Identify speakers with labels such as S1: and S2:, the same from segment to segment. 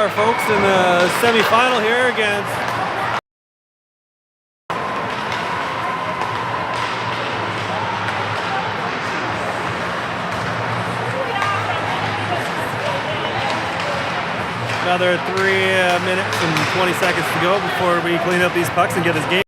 S1: are, folks, in the semi-final here against another 3 minutes and 20 seconds to go before we clean up these pucks and get this game.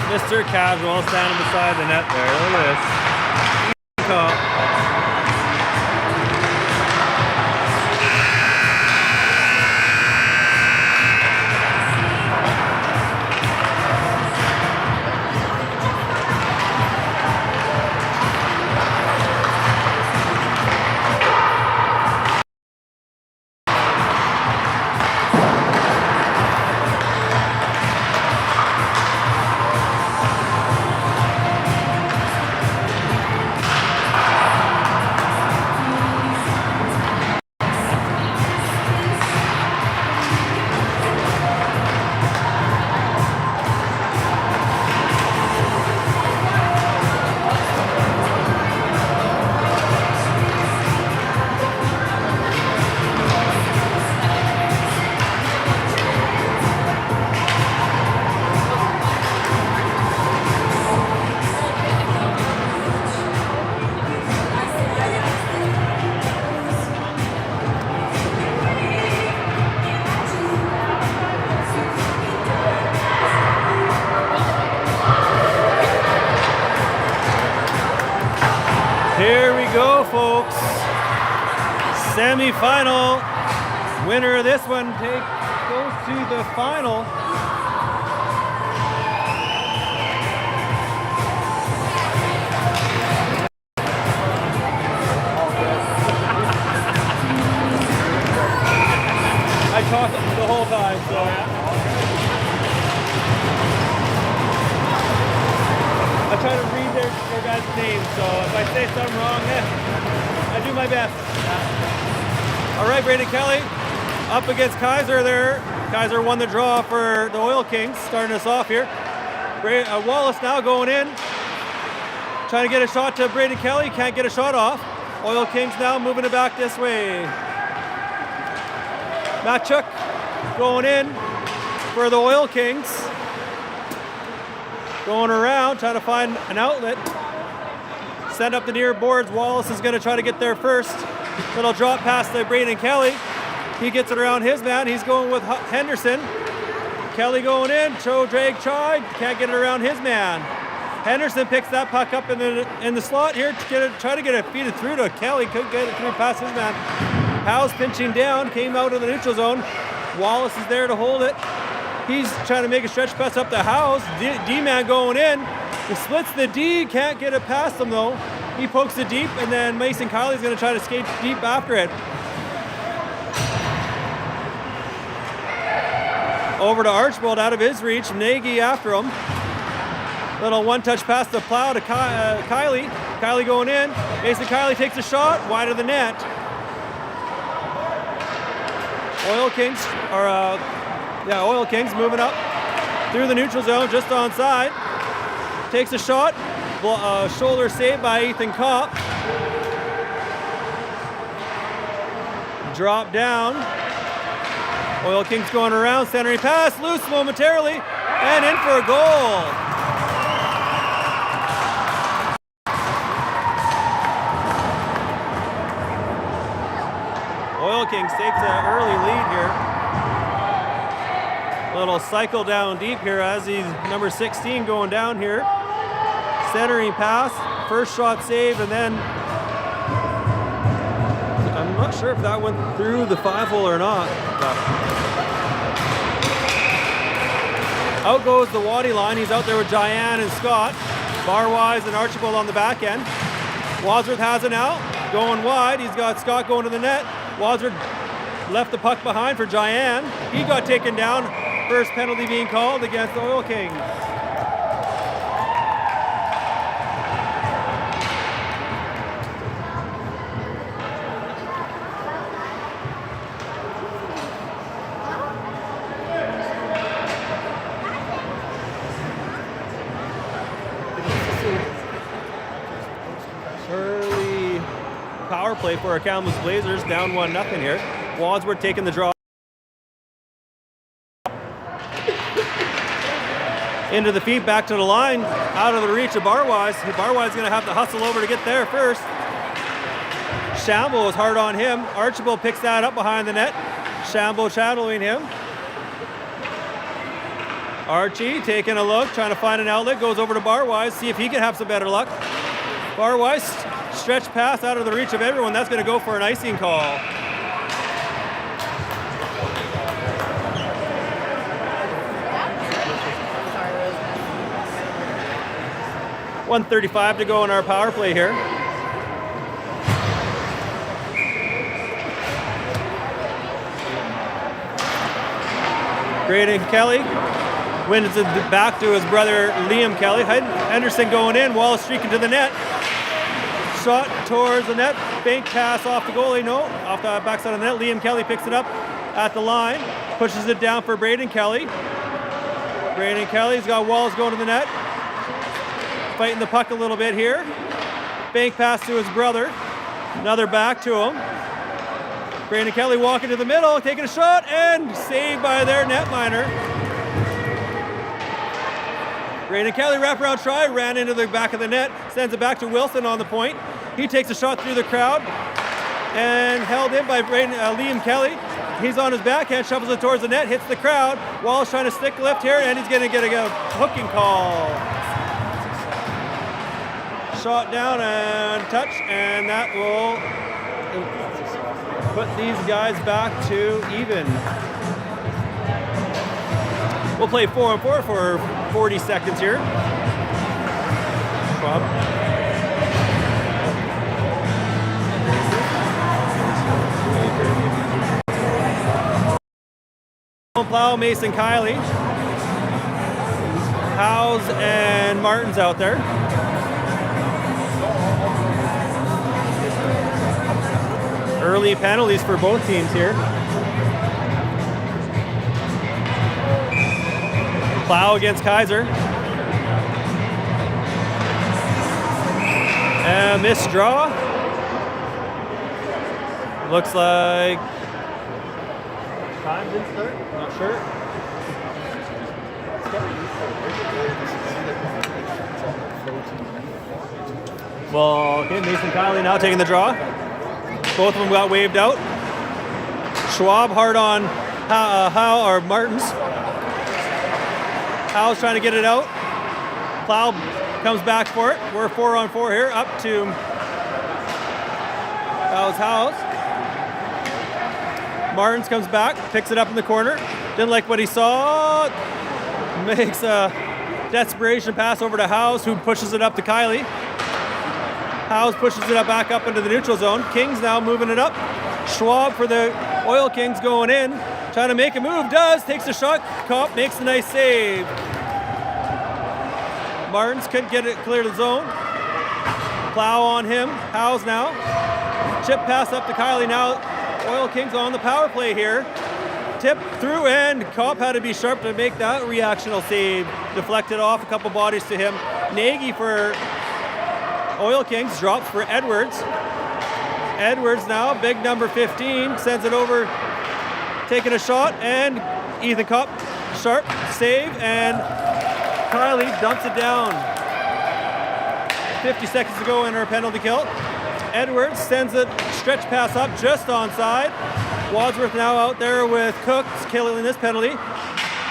S1: Mr. Casual standing beside the net there. Look at this. Call. Here we go, folks. Semi-final. Winner of this one goes to the final. I talked the whole time, so. I try to read their guys' say something wrong. I do my best. All right, Brady Kelly up against Kaiser there. Kaiser won the draw for the Oil Kings, starting us off here. Wallace now going in, trying to get a shot to Brady Kelly. Can't get a shot off. Oil Kings now moving it back this way. Matchuk going in for the Oil Kings. Going around, trying to find an outlet. Send up the near boards. Wallace is going to try to get there first. Little drop pass to Braden Kelly. He gets it around his man. He's going with Henderson. Kelly going in. Drag try. Can't get it around his man. Henderson picks that puck up in the slot here to try to get it feeded through to Kelly. Couldn't get it through past his man. Howe's pinching down. Came out of the neutral zone. Wallace is there to hold it. He's trying to make a stretch pass up to Howe's. D-man going in. He splits the D. Can't get it past him though. He pokes it deep, and then Mason Kiley's going to try to skate deep after it. Over to Archibald out of his reach. Nagy after him. Little one-touch pass to Plow to Kiley. Kiley going in. Mason Kiley takes a shot wide of the net. Oil Kings Oil Kings moving up through the neutral zone, just onside. Takes a shot. Shoulder save by Ethan Kopp. Drop down. Oil Kings going around, centering pass, loose momentarily, and in for a goal. Oil Kings takes an early lead here. Little cycle down deep here as he's number 16 going down here. Centering pass, first shot saved, and then I'm not sure if that went through the 5-hole or not. Out goes the Waddy line. He's out there with Diane and Scott. Barwise and Archibald on the back end. Wadsworth has it out, going wide. He's got Scott going to the net. Wadsworth left the puck behind for Diane. He got taken down. First penalty being called against the Oil Kings. Early power play for our Kamloops Blazers, down 1-0 here. Wadsworth taking the draw. Into the feet, back to the line, out of the reach of Barwise. Barwise is going to have to hustle over to get there first. Shamble is hard on him. Archibald picks that up behind the net. Shamble shadowing him. Archie taking a look, trying to find an outlet, goes over to Barwise, see if he can have some better luck. Barwise, stretch pass out of the reach of everyone. That's going to go for an icing call. .135 to go in our power play here. Braden Kelly wins it back to his brother Liam Kelly. Henderson going in, Wallace streaking to the net. Shot towards the net, bank pass off the goalie, no, off the backside of the net. Liam Kelly picks it up at the line, pushes it down for Braden Kelly. Braden Kelly's got Wallace going to the net. Fighting the puck a little bit here. Bank pass to his brother. Another back to him. Brandon Kelly walking to the middle, taking a shot, and saved by their netminer. Brandon Kelly wraparound try, ran into the back of the net, sends it back to Wilson on the point. He takes a shot through the crowd and held in by Liam Kelly. He's on his backhand, shovels it towards the net, hits the crowd. Wallace trying to stick lift here, and he's going to get a hooking call. Shot down and touch, and that will put these guys back to even. We'll play 4-on-4 for 40 seconds here. Bob. Plow, Mason Kiley. Howes and Martin's out there. Early penalties for both teams here. Plow against Kaiser. And missed draw. Looks like time didn't start. Not sure. Well, okay, Mason Kiley now taking the draw. Both of them got waved out. Schwab hard on Howe or Martins. Howe's trying to get it out. Plow comes back for it. We're 4-on-4 here. Up to Howe's. Martins comes back, picks it up in the corner. Didn't like what he saw. Makes a desperation pass over to House, who pushes it up to Kiley. House pushes it up back up into the neutral zone. Kings now moving it up. Schwab for the Oil Kings going in. Trying to make a move. Does. Takes a shot. Kopp makes a nice save. Martins couldn't get it clear to the zone. Plow on him. House now. Chip pass up to Kiley. Now Oil Kings on the power play here. Tip through, and Kopp had to be sharp to make that reactional save. Deflected off a couple bodies to him. Nagy for Oil Kings drops for Edwards. Edwards now, big number 15, sends it over, taking a shot, and Ethan Kopp, sharp save, and Kiley dumps it down. 50 seconds to go in her penalty kill. Edwards sends a stretch pass up just onside. Wadsworth now out there with Cooks killing this penalty.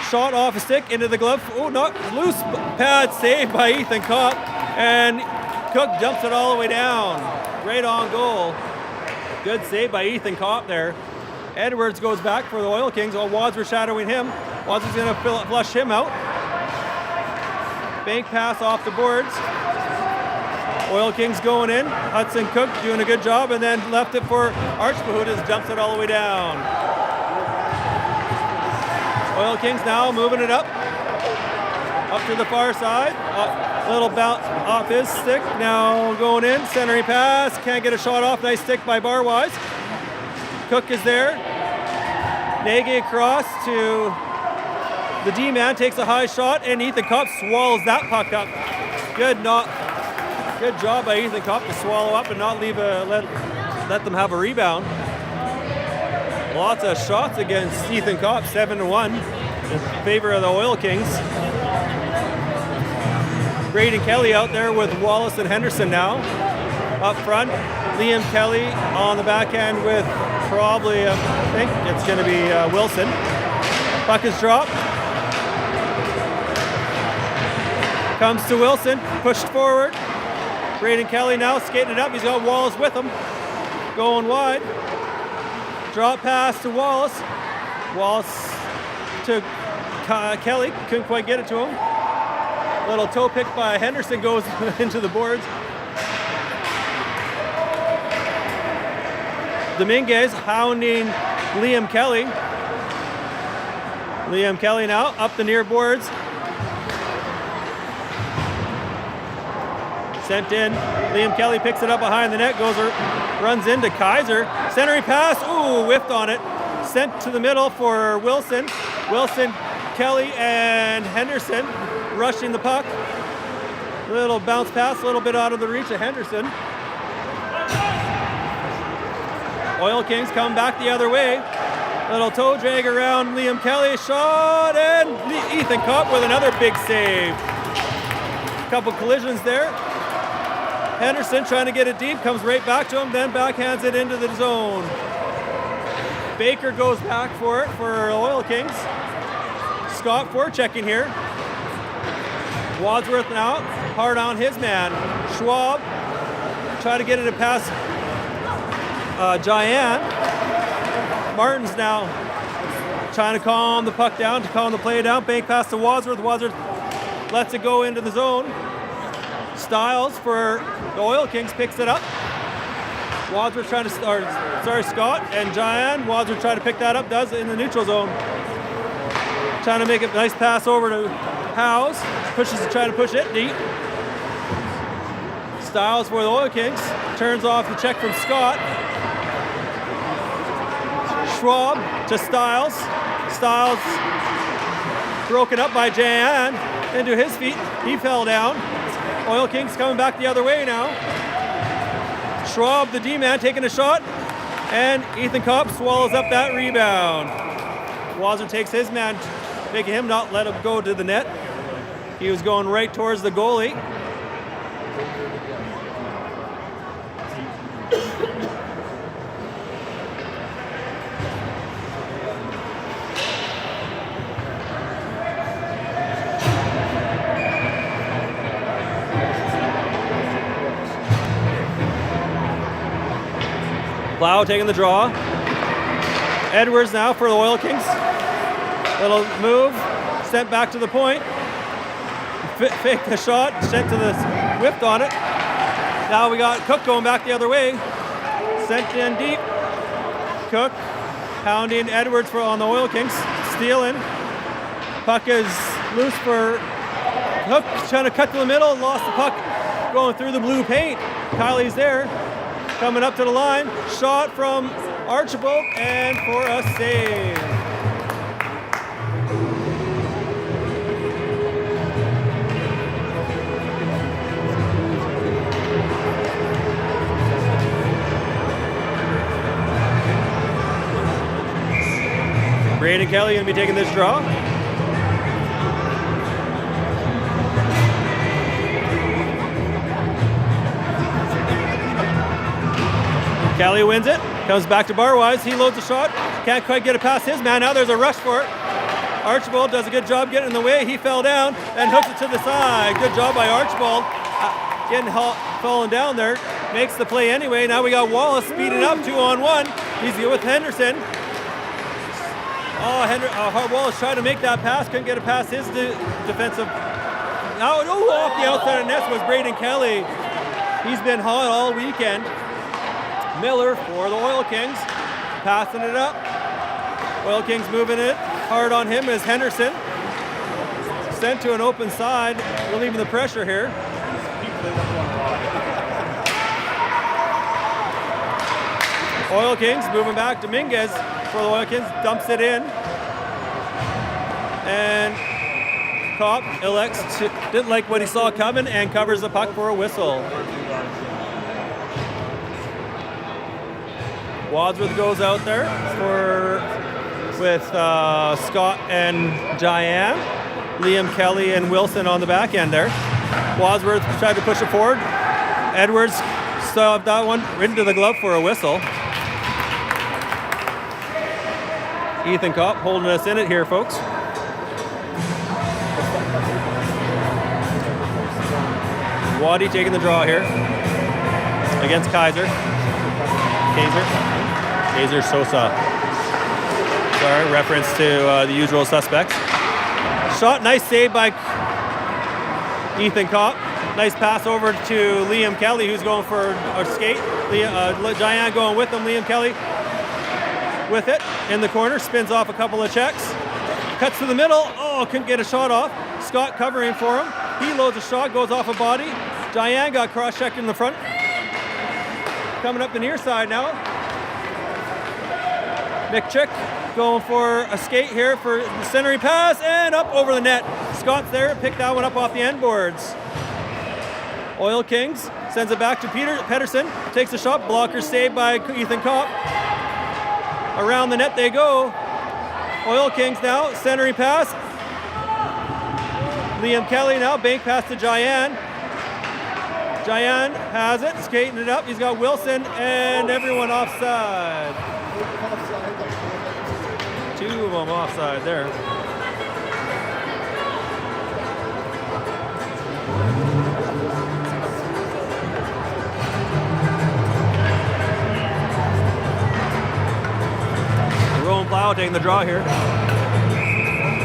S1: Shot off a stick into the glove. Oh, not loose pad save by Ethan Kopp, and Cook dumps it all the way down. Right on goal. Good save by Ethan Kopp there. Edwards goes back for the Oil Kings while Wadsworth shadowing him. Wadsworth's going to flush him out. Bank pass off the boards. Oil Kings going in. Hudson Cook doing a good job, and then left it for Archibald, who just dumps it all the way down. Oil Kings now moving it up to the far side. Little bounce off his stick. Now going in, centering pass. Can't get a shot off. Nice stick by Barwise. Cook is there. Nagy across to the D-man, takes a high shot, and Ethan Kopp swallows that puck up. Good job by Ethan Kopp to swallow up and not leave let them have a rebound. Lots of shots against Ethan Kopp, 7-1 in favor of the Oil Kings. Braden Kelly out there with Wallace and Henderson now. Up front, Liam Kelly on the backhand with probably, I think it's going to be Wilson. Puck is dropped. Comes to Wilson, pushed forward. Braden Kelly now skating it up. He's got Wallace with him. Going wide. Drop pass to Wallace. Wallace to Kelly. Couldn't quite get it to him. Little toe pick by Henderson goes into the boards. Dominguez hounding Liam Kelly. Liam Kelly now up the near boards. Sent in. Liam Kelly picks it up behind the net, runs into Kaiser. Centering pass, ooh, whiffed on it. Sent to the middle for Wilson. Wilson, Kelly, and Henderson rushing the puck. Little bounce pass, a little bit out of the reach of Henderson. Oil Kings come back the other way. Little toe drag around Liam Kelly, shot, and Ethan Kopp with another big save. Couple collisions there. Henderson trying to get it deep, comes right back to him, then backhands it into the zone. Baker goes back for it for Oil Kings. Scott forechecking here. Wadsworth now, hard on his man. Schwab, try to get it past Giant. Martins now trying to calm the puck down, to calm the play down. Bank pass to Wadsworth. Wadsworth lets it go into the zone. Styles for the Oil Kings picks it up. Wadsworth trying to, Scott and Giant. Wadsworth trying to pick that up, does it in the neutral zone. Trying to make a nice pass over to Howes. Trying to push it deep. Styles for the Oil Kings. Turns off the check from Scott. Schwab to Stiles. Stiles broken up by Jan into his feet. He fell down. Oil Kings coming back the other way now. Schwab, the D-man, taking a shot, and Ethan Kopp swallows up that rebound. Wazzer takes his man, making him not let him go to the net. He was going right towards the goalie. Plow taking the draw. Edwards now for the Oil Kings. Little move, sent back to the point. Fake the shot, sent to the whipped on it. Now we got Cook going back the other way. Sent in deep. Cook pounding Edwards on the Oil Kings. Stealing. Puck is loose for Cook, trying to cut to the middle. Lost the puck going through the blue paint. Kylie's there. Coming up to the line, shot from Archibald, and for a save. Braden Kelly going to be taking this draw. Kelly wins it, comes back to Barwise, he loads a shot, can't quite get it past his man, now there's a rush for it. Archibald does a good job getting in the way, he fell down and hooks it to the side. Good job by Archibald, falling down there, makes the play anyway. Now we got Wallace speeding up, 2-on-1, he's with Henderson. Wallace trying to make that pass, couldn't get it past his defensive. Now off the outside of the net was Braden Kelly. He's been hot all weekend. Miller for the Oil Kings, passing it up. Oil Kings moving it. Hard on him is Henderson. Sent to an open side, relieving the pressure here. Oil Kings moving back. Dominguez for the Oil Kings, dumps it in. And Kopp didn't like what he saw coming and covers the puck for a whistle. Wadsworth goes out there with Scott and Diane. Liam Kelly and Wilson on the back end there. Wadsworth tried to push it forward. Edwards stopped that one into the glove for a whistle. Ethan Kopp holding us in it here, folks. Waddy taking the draw here against Kaiser Sosa. Sorry, reference to the usual suspects. Shot, nice save by Ethan Kopp. Nice pass over to Liam Kelly, who's going for a skate. Diane going with him. Liam Kelly with it in the corner, spins off a couple of checks. Cuts to the middle. Oh, couldn't get a shot off. Scott covering for him. He loads a shot, goes off a body. Diane got cross-checked in the front. Coming up the near side now. McChick going for a skate here for the centering pass and up over the net. Scott's there, picked that one up off the end boards. Oil Kings sends it back to Pedersen, takes a shot, blocker saved by Ethan Kopp. Around the net they go. Oil Kings now, centering pass. Liam Kelly now, bank pass to Jayan. Jayan has it, skating it up. He's got Wilson and everyone offside. Two of them offside there. Rowan Plow taking the draw here.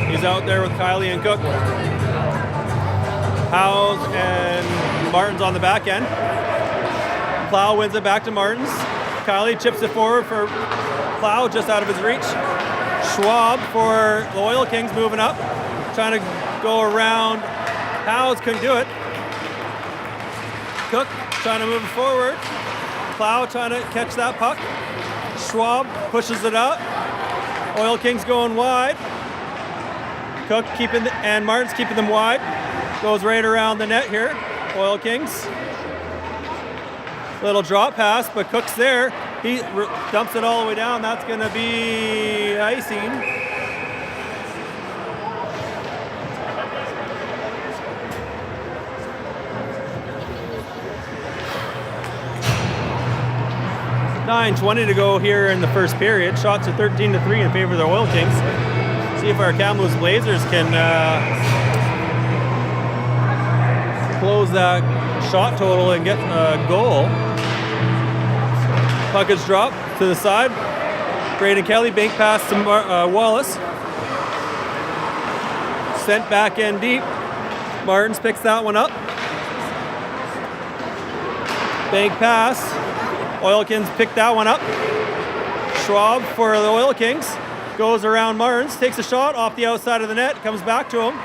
S1: He's out there with Kylie and Cook. Howes and Martin's on the back end. Plow wins it back to Martins. Kylie chips it forward for Plow, just out of his reach. Schwab for the Oil Kings moving up, trying to go around. Howes couldn't do it. Cook trying to move it forward. Plow trying to catch that puck. Schwab pushes it up. Oil Kings going wide. Cook and Martin's keeping them wide. Goes right around the net here. Oil Kings. Little drop pass, but Cook's there. He dumps it all the way down. That's going to be icing. .9:20 to go here in the first period. Shots are 13-3 in favor of the Oil Kings. See if our Kamloops Blazers can close that shot total and get a goal. Puck is dropped to the side. Braden Kelly bank pass to Wallace. Sent back in deep. Martins picks that one up. Bank pass. Oil Kings pick that one up. Schwab for the Oil Kings. Goes around Martins, takes a shot off the outside of the net, comes back to him.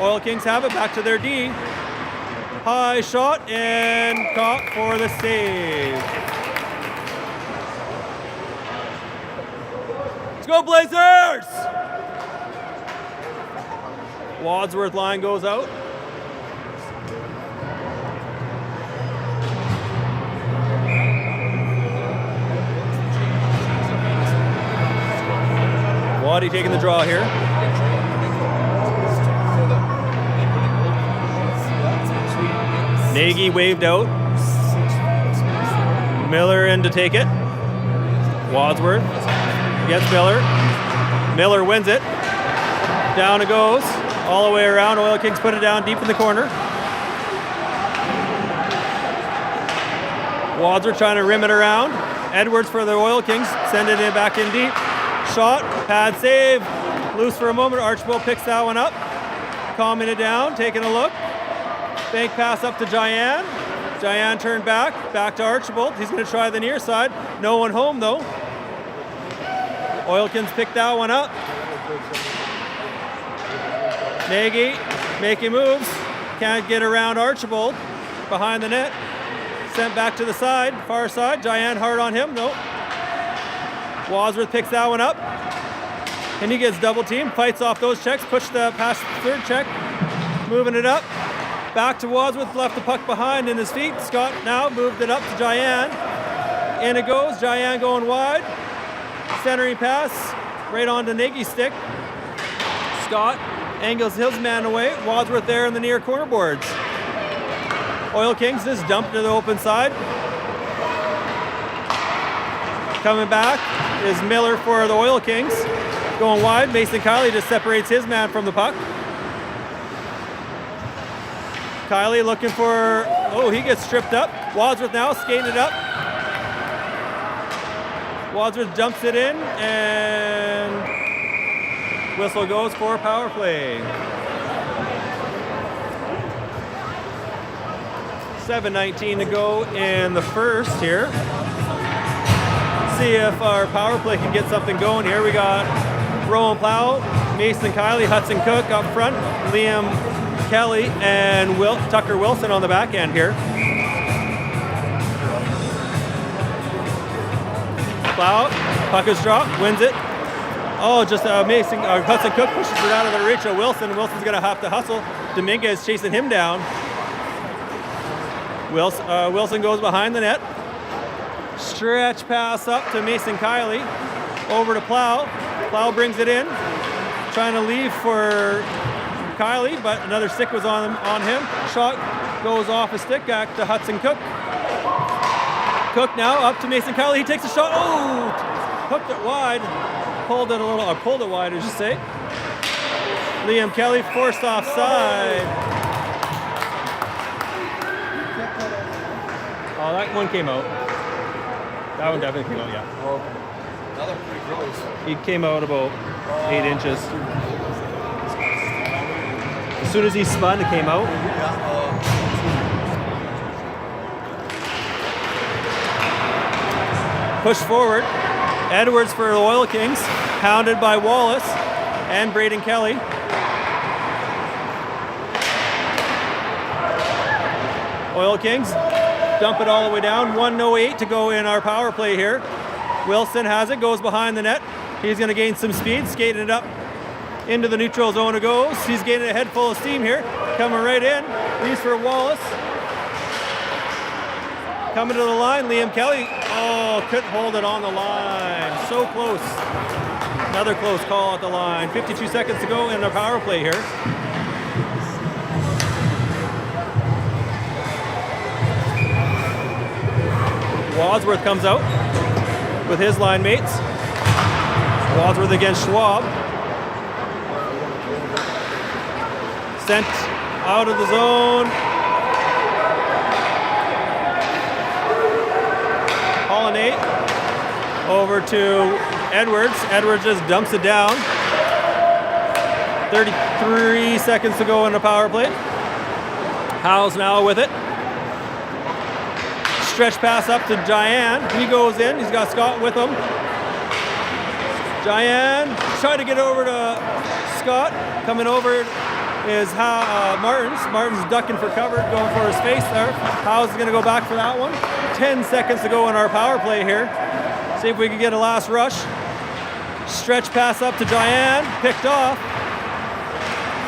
S1: Oil Kings have it back to their D. High shot and caught for the save. Let's go Blazers! Wadsworth line goes out. Waddy taking the draw here. Nagy waved out. Miller in to take it. Wadsworth gets Miller. Miller wins it. Down it goes. All the way around. Oil Kings put it down deep in the corner. Wadsworth trying to rim it around. Edwards for the Oil Kings. Send it in back in deep. Shot, pad save, loose for a moment. Archibald picks that one up, calming it down, taking a look. Bank pass up to Jayan. Jayan turned back to Archibald. He's going to try the near side. No one home though. Oilkins picked that one up. Nagy making moves, can't get around Archibald behind the net. Sent back to the side, far side. Jayan hard on him, nope. Wadsworth picks that one up, and he gets double teamed, fights off those checks, push the past the third check, moving it up. Back to Wadsworth, left the puck behind in his feet. Scott now moved it up to Jayan. In it goes, Jayan going wide. Centering pass, right onto Nagy's stick. Scott angles his man away. Wadsworth there in the near corner boards. Oil Kings just dumped to the open side. Coming back is Miller for the Oil Kings. Going wide, Mason Kiley just separates his man from the puck. Kiley looking for, oh, he gets stripped up. Wadsworth now skating it up. Wadsworth dumps it in, and whistle goes for power play. 7:19 to go in the first here. See if our power play can get something going here. We got Rowan Plow, Mason Kiley, Hudson Cook up front, Liam Kelly, and Tucker Wilson on the back end here. Plow, puck is dropped, wins it. Oh, just amazing. Hudson Cook pushes it out of the reach of Wilson. Wilson's going to have to hustle. Dominguez chasing him down. Wilson goes behind the net. Stretch pass up to Mason Kiley. Over to Plow. Plow brings it in. Trying to leave for Kiley, but another stick was on him. Shot goes off a stick back to Hudson Cook. Cook now up to Mason Kiley. He takes a shot. Oh! Hooked it wide. Pulled it wide, I should say. Liam Kelly forced offside. Oh, that one came out. That one definitely came out, yeah.
S2: Another pretty close.
S1: He came out about 8 inches. As soon as he spun, it came out. Push forward. Edwards for the Oil Kings, hounded by Wallace and Braden Kelly. Oil Kings dump it all the way down. 1:08 to go in our power play here. Wilson has it, goes behind the net. He's going to gain some speed, skating it up into the neutral zone it goes. He's gaining a head full of steam here. Coming right in. Leaves for Wallace. Coming to the line, Liam Kelly. Oh, couldn't hold it on the line. So close. Another close call at the line. 52 seconds to go in the power play here. Wadsworth comes out with his line mates. Wadsworth against Schwab. Sent out of the zone. Pollinate over to Edwards. Edwards just dumps it down. 33 seconds to go in the power play. Howes now with it. Stretch pass up to Giant. He goes in. He's got Scott with him. Giant trying to get over to Scott. Coming over is Martins. Martins ducking for cover, going for his face there. Howes is going to go back for that one. 10 seconds to go in our power play here. See if we can get a last rush. Stretch pass up to Giant. Picked off.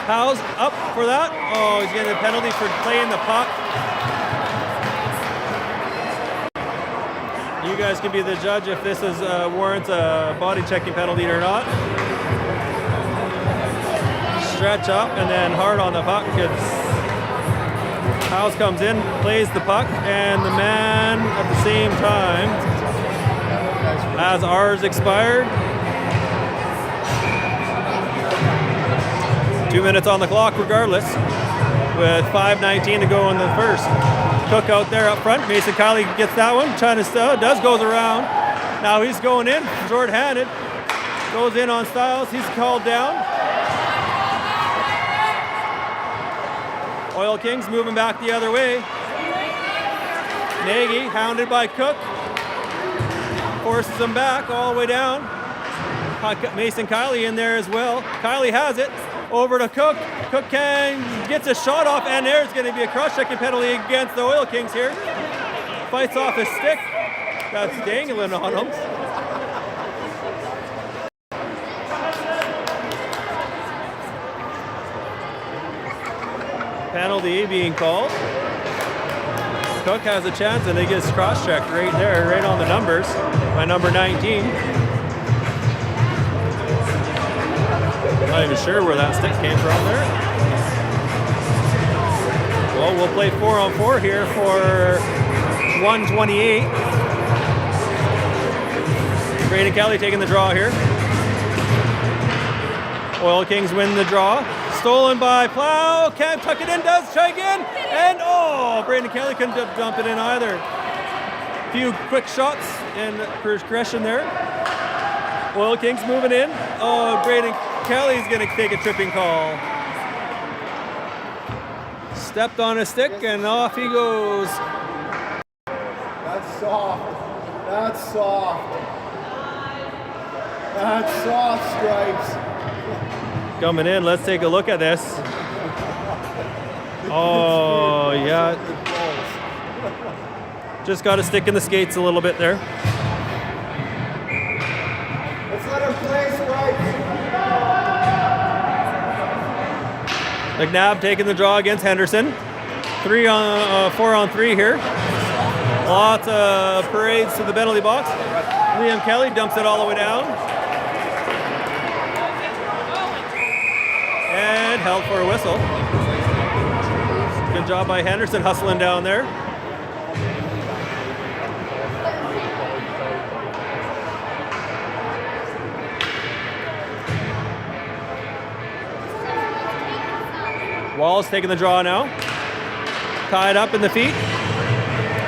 S1: Howes up for that. Oh, he's getting a penalty for playing the puck. You guys can be the judge if this is warrants a body checking penalty or not. Stretch up and then hard on the puck. Howes comes in, plays the puck, and the man at the same time, as ours expired. 2 minutes on the clock regardless, with 5:19 to go in the first. Cook out there up front. Mason Kiley gets that one. Trying to goes around. Now he's going in, short-handed. Goes in on Styles. He's called down. Oil Kings moving back the other way. Nagy hounded by Cook. Forces him back all the way down. Mason Kiley in there as well. Kiley has it. Over to Cook. Cook gets a shot off, and there's going to be a cross-checking penalty against the Oil Kings here. Fights off his stick. That's dangling on him. Penalty being called. Cook has a chance, and he gets cross-checked right there, right on the numbers by number 19. Not even sure where that stick came from there. Well, we'll play 4-on-4 here for 1:28. Braden Kelly taking the draw here. Oil Kings win the draw. Stolen by Plow. Can't tuck it in. Does try again. And Braden Kelly couldn't dump it in either. Few quick shots in progression there. Oil Kings moving in. Braden Kelly's going to take a tripping call. Stepped on a stick and off he goes.
S3: That's soft. That's soft. That's soft, Stripes.
S1: Coming in, let's take a look at this. Oh, yeah. Just got to stick in the skates a little bit there.
S3: Let's let him play, Stripes.
S1: McNabb taking the draw against Henderson. 4-on-3 here. Lots of parades to the penalty box. Liam Kelly dumps it all the way down. And held for a whistle. Good job by Henderson hustling down there. Wallace taking the draw now. Tied up in the feet.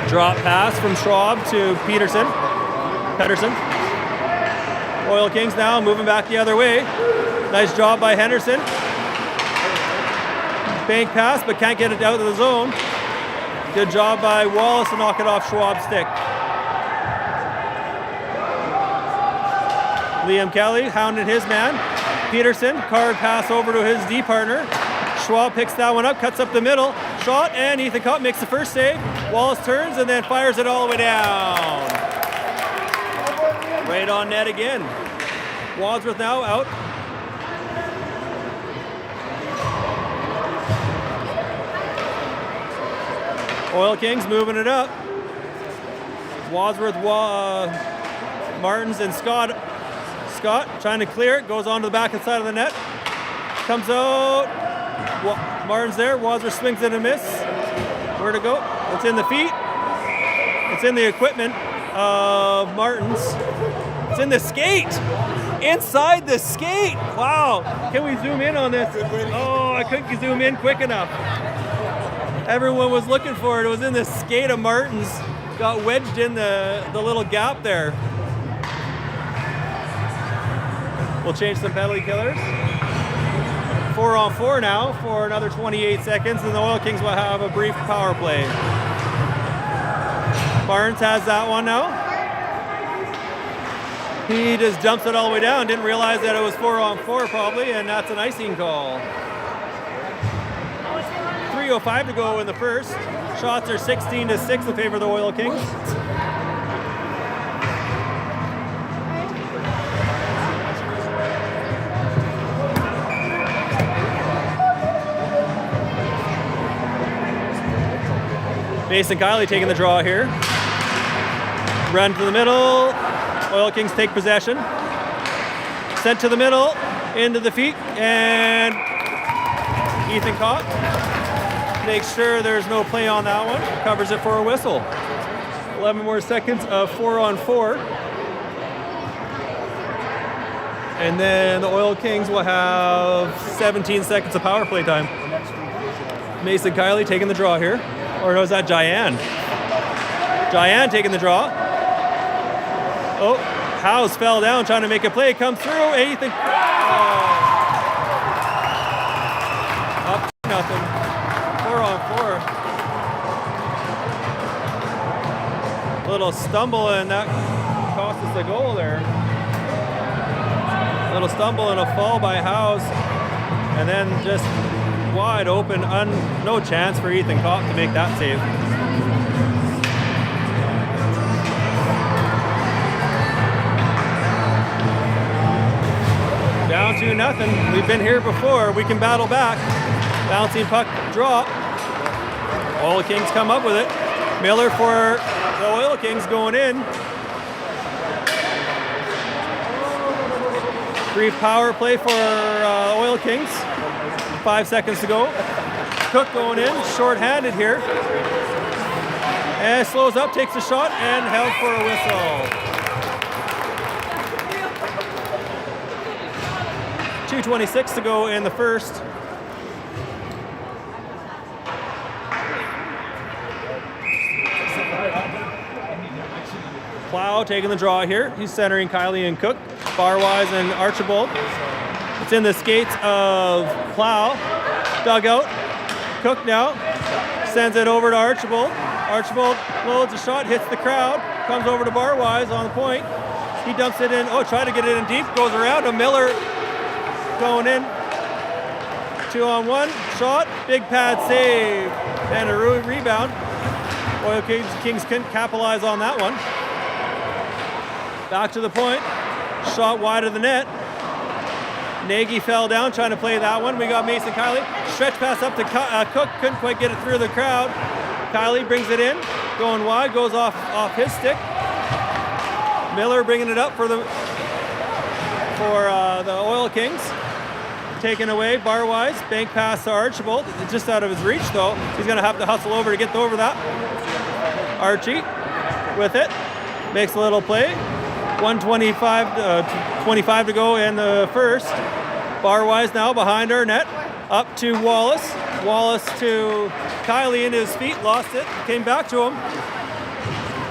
S1: Drop pass from Schwab to Pedersen. Oil Kings now moving back the other way. Nice job by Henderson. Bank pass, but can't get it out of the zone. Good job by Wallace to knock it off Schwab's stick. Liam Kelly hounded his man. Pedersen, card pass over to his D partner. Schwab picks that one up, cuts up the middle. Shot, and Ethan Kopp makes the first save. Wallace turns and then fires it all the way down. Right on net again. Wadsworth now out. Oil Kings moving it up. Wadsworth, Martins, and Scott. Scott trying to clear it, goes onto the back side of the net. Comes out. Martins there. Wadsworth swings it and miss. Where to go? It's in the feet. It's in the equipment of Martins. It's in the skate. Inside the skate. Wow. Can we zoom in on this? Oh, I couldn't zoom in quick enough. Everyone was looking for it. It was in the skate of Martins. Got wedged in the little gap there. We'll change some penalty killers. 4-on-4 now for another 28 seconds, and the Oil Kings will have a brief power play. Barnes has that one now. He just dumps it all the way down. Didn't realize that it was 4-on-4 probably, and that's an icing call. 3:05 to go in the first. Shots are 16-6 in favor of the Oil Kings. Mason Kiley taking the draw here. Run to the middle. Oil Kings take possession. Sent to the middle, into the feet, and Ethan Kopp makes sure there's no play on that one. Covers it for a whistle. 11 more seconds of 4-on-4. And then the Oil Kings will have 17 seconds of power play time. Mason Kiley taking the draw here. Or was that Jayan? Jayan taking the draw. Oh, House fell down trying to make a play. Comes through. Ethan. Up to nothing. 4-on-4. Little stumble, and that cost us the goal there. Little stumble and a fall by House. And then just wide open, no chance for Ethan Kopp to make that save. Down 2-0. We've been here before. We can battle back. Bouncing puck drop. Oil Kings come up with it. Miller for the Oil Kings going in. Brief power play for Oil Kings. 5 seconds to go. Cook going in, short-handed here. And slows up, takes a shot, and held for a whistle. 2:26 to go in the first. Plow taking the draw here. He's centering Kiley and Cook, Barwise and Archibald. It's in the skates of Plow. Dugout. Cook now sends it over to Archibald. Archibald loads a shot, hits the crowd, comes over to Barwise on the point. He dumps it in. Oh, try to get it in deep. Goes around to Miller going in. 2-on-1 shot. Big pad save and a rebound. Oil Kings couldn't capitalize on that one. Back to the point. Shot wide of the net. Nagy fell down trying to play that one. We got Mason Kiley. Stretch pass up to Cook. Couldn't quite get it through the crowd. Kiley brings it in. Going wide. Goes off his stick. Miller bringing it up for the Oil Kings. Taken away. Barwise. Bank pass to Archibald. Just out of his reach though. He's going to have to hustle over to get over that. Archie with it. Makes a little play. 1:25 to go in the first. Barwise now behind our net. Up to Wallace. Wallace to Kiley into his feet. Lost it. Came back to him.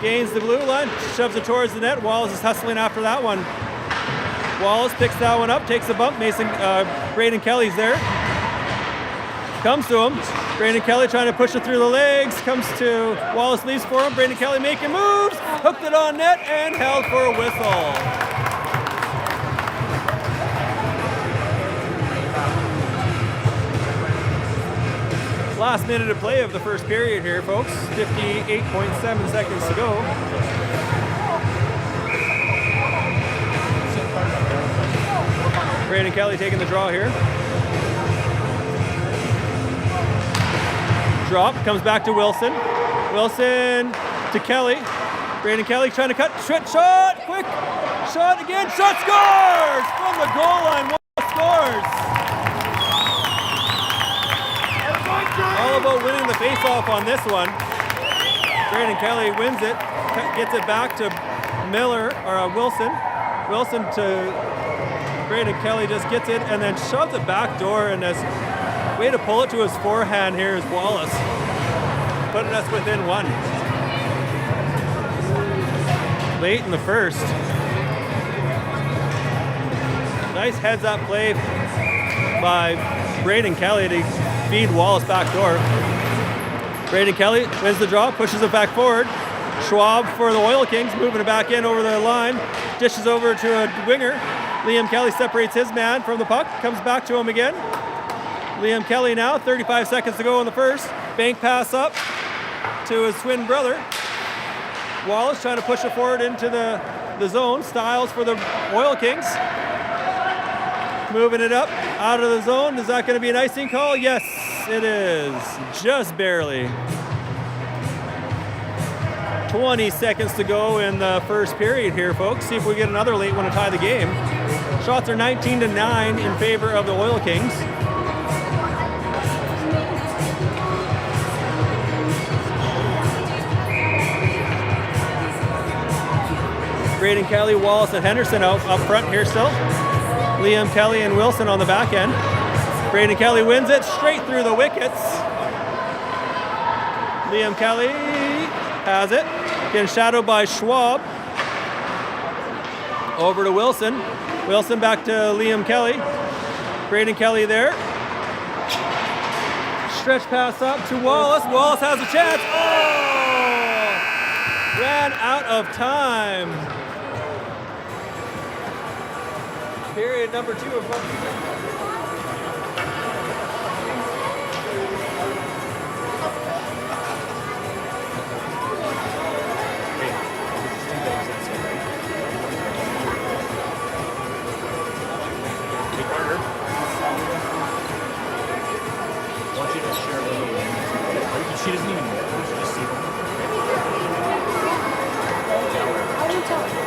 S1: Gains the blue line. Shoves it towards the net. Wallace is hustling after that one. Wallace picks that one up. Takes the bump. Braden Kelly's there. Comes to him. Braden Kelly trying to push it through the legs. Comes to Wallace, leaves for him. Braden Kelly making moves. Hooked it on net and held for a whistle. Last minute of play of the first period here, folks. 58.7 seconds to go. Braden Kelly taking the draw here. Drop, comes back to Wilson. Wilson to Kelly. Braden Kelly trying to cut, shot, quick, shot again, shot, scores! From the goal line, Wallace scores! All about winning the face-off on this one. Braden Kelly wins it, gets it back to Miller, or Wilson. Wilson to Braden Kelly, just gets it and then shoves it back door, and as way to pull it to his forehand here is Wallace, putting us within one. Late in the first. Nice heads-up play by Braden Kelly to feed Wallace back door. Braden Kelly wins the draw, pushes it back forward. Schwab for the Oil Kings, moving it back in over the line. Dishes over to a winger. Liam Kelly separates his man from the puck, comes back to him again. Liam Kelly now, 35 seconds to go in the first. Bank pass up to his twin brother. Wallace trying to push it forward into the zone. Styles for the Oil Kings. Moving it up out of the zone. Is that going to be an icing call? Yes, it is. Just barely. 20 seconds to go in the first period here, folks. See if we get another late one to tie the game. Shots are 19-9 in favor of the Oil Kings. Braden Kelly, Wallace, and Henderson up front here still. Liam Kelly and Wilson on the back end. Braden Kelly wins it straight through the wickets. Liam Kelly has it. Getting shadowed by Schwab. Over to Wilson. Wilson back to Liam Kelly. Braden Kelly there. Stretch pass up to Wallace. Wallace has a chance. Oh! Ran out of time. Period number 2 of
S2: She doesn't even know. She just see them.
S4: I won't tell her.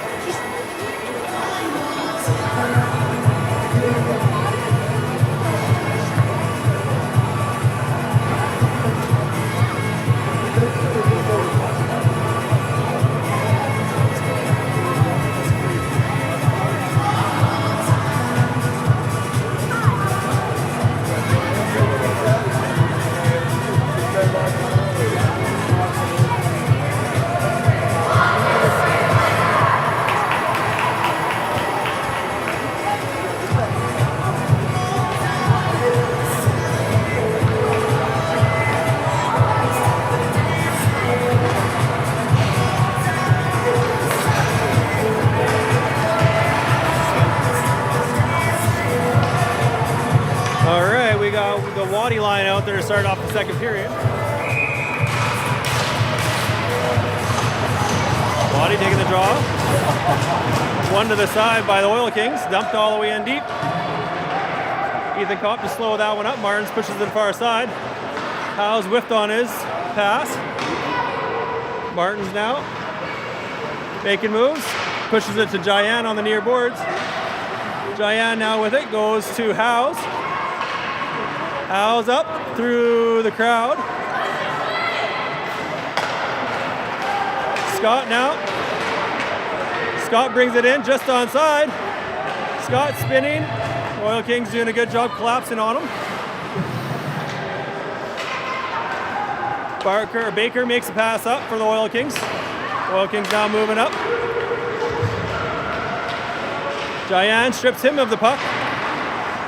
S1: line out there to start off the second period. Waddy taking the draw. One to the side by the Oil Kings. Dumped all the way in deep. Ethan Kopp to slow that one up. Martins pushes it to the far side. Howes whiffed on his pass. Martins now making moves. Pushes it to Jayan on the near boards. Jayan now with it. Goes to Howes. Howes up through the crowd. Scott now. Scott brings it in just onside. Scott spinning. Oil Kings doing a good job collapsing on him. Baker makes a pass up for the Oil Kings. Oil Kings now moving up. Jayan strips him of the puck.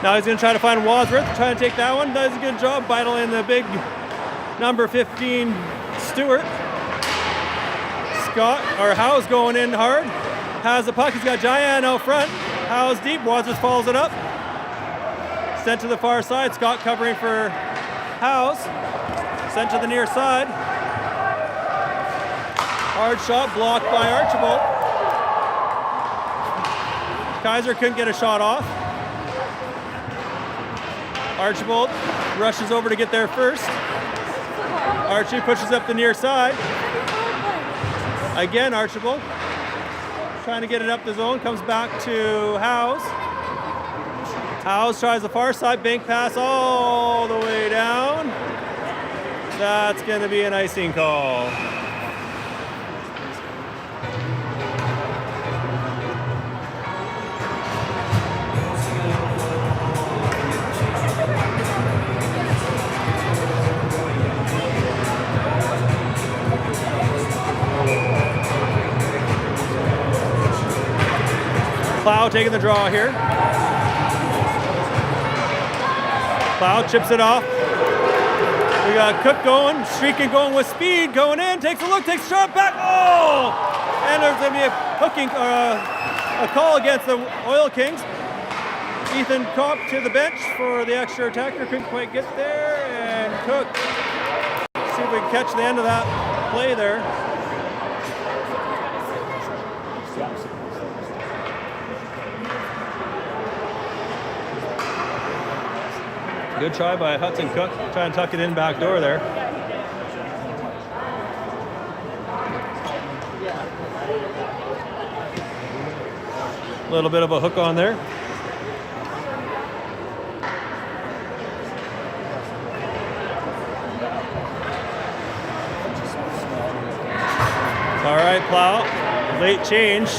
S1: Now he's going to try to find Wadsworth, trying to take that one. Does a good job battling the big number 15 Stewart. Howe's going in hard. Has the puck. He's got Jayan out front. Howe's deep. Wadsworth follows it up. Sent to the far side. Scott covering for Howe's. Sent to the near side. Hard shot blocked by Archibald. Kaiser couldn't get a shot off. Archibald rushes over to get there first. Archie pushes up the near side. Again, Archibald trying to get it up the zone, comes back to Howes. Howes tries the far side, bank pass all the way down. That's going to be an icing call. Plow taking the draw here. Plow chips it off. We got Cook going, streaking, going with speed, going in, takes a look, takes a shot back. Oh! And there's going to be a hooking, a call against the Oil Kings. Ethan Kopp to the bench for the extra attacker. Couldn't quite get there. And Cook, see if we can catch the end of that play there. Good try by Hudson Cook, trying to tuck it in back door there. A little bit of a hook on there. All right, Plow, late change.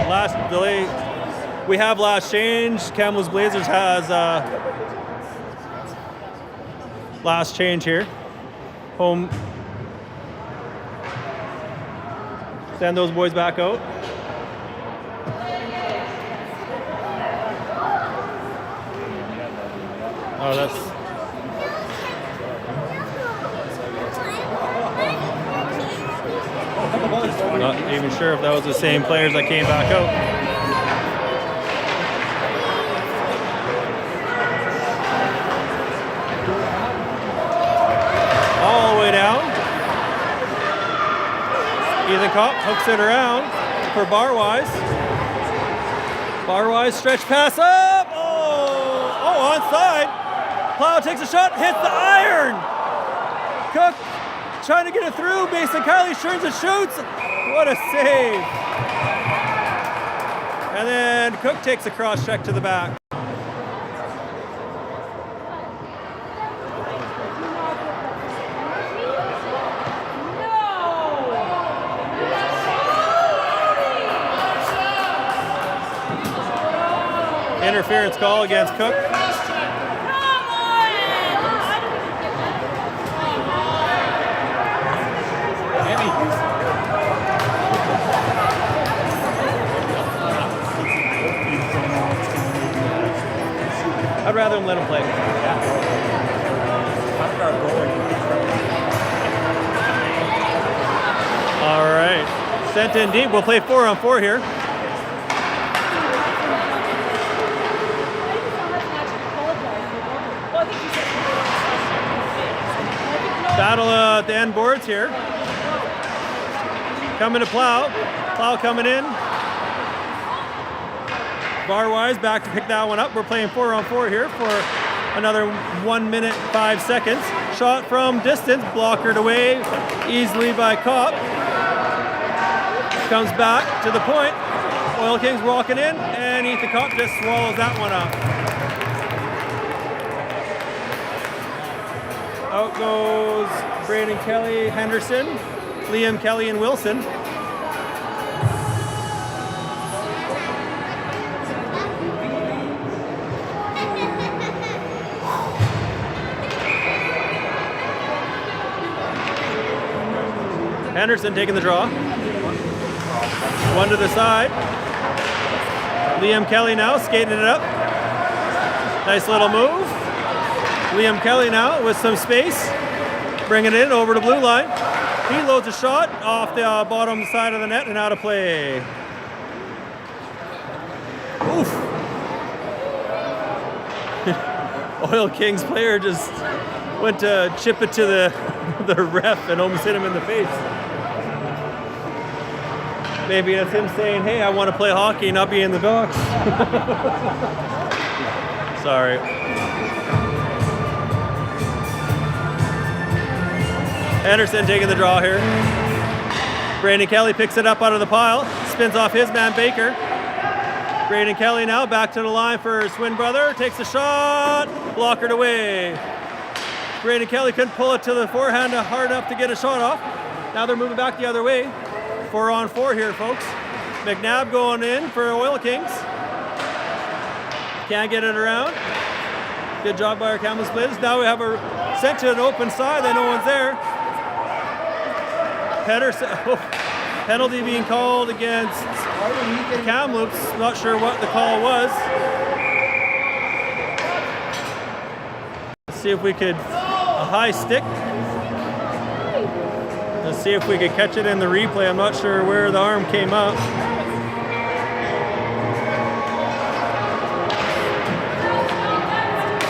S1: Last delay, we have last change. Kamloops Blazers has last change here. Home. Send those boys back out. Oh, that's. Not even sure if that was the same players that came back out. All the way down. Ethan Kopp hooks it around for Barwise. Barwise stretch pass up. Oh, onside. Plow takes a shot, hits the iron. Cook trying to get it through. Mason Kylie turns and shoots. What a save. And then Cook takes a cross check to the back. Interference call against Cook. I'd rather him let him play. All right. Sent in deep. We'll play 4-on-4 here. Battle at the end boards here. Coming to Plow. Plow coming in. Barwise back to pick that one up. We're playing 4-on-4 here for another 1 minute, 5 seconds. Shot from distance, blockered away easily by Kopp. Comes back to the point. Oil Kings walking in, and Ethan Kopp just swallows that one up. Out goes Brandon Kelly, Henderson, Liam Kelly, and Wilson. Henderson taking the draw. One to the side. Liam Kelly now skating it up. Nice little move. Liam Kelly now with some space. Bringing it in over the blue line. He loads a shot off the bottom side of the net and out of play. Oof. Oil Kings player just went to chip it to the ref and almost hit him in the face. Maybe it's him saying, hey, I want to play hockey, not be in the box. Sorry. Anderson taking the draw here. Brandon Kelly picks it up out of the pile, spins off his man Baker. Brandon Kelly now back to the line for his twin brother, takes a shot, blockered away. Brandon Kelly couldn't pull it to the forehand hard enough to get a shot off. Now they're moving back the other way. 4-on-4 here, folks. McNabb going in for Oil Kings. Can't get it around. Good job by our Kamloops Blazers. Now we have a sent to an open side that no one's there. Penalty being called against Kamloops. Not sure what the call was. Let's see if we could a high stick. Let's see if we could catch it in the replay. I'm not sure where the arm came up.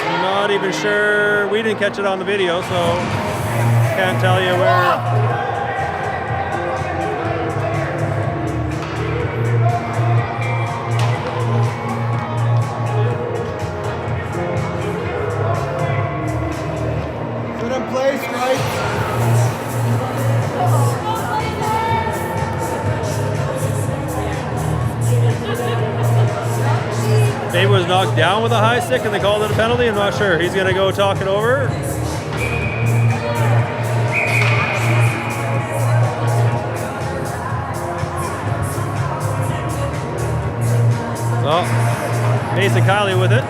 S1: I'm not even sure. We didn't catch it on the video, so can't tell you where. Maybe was knocked down with a high stick and they called it a penalty. I'm not sure. He's going to go talk it over. Well, Mason Kiley with it,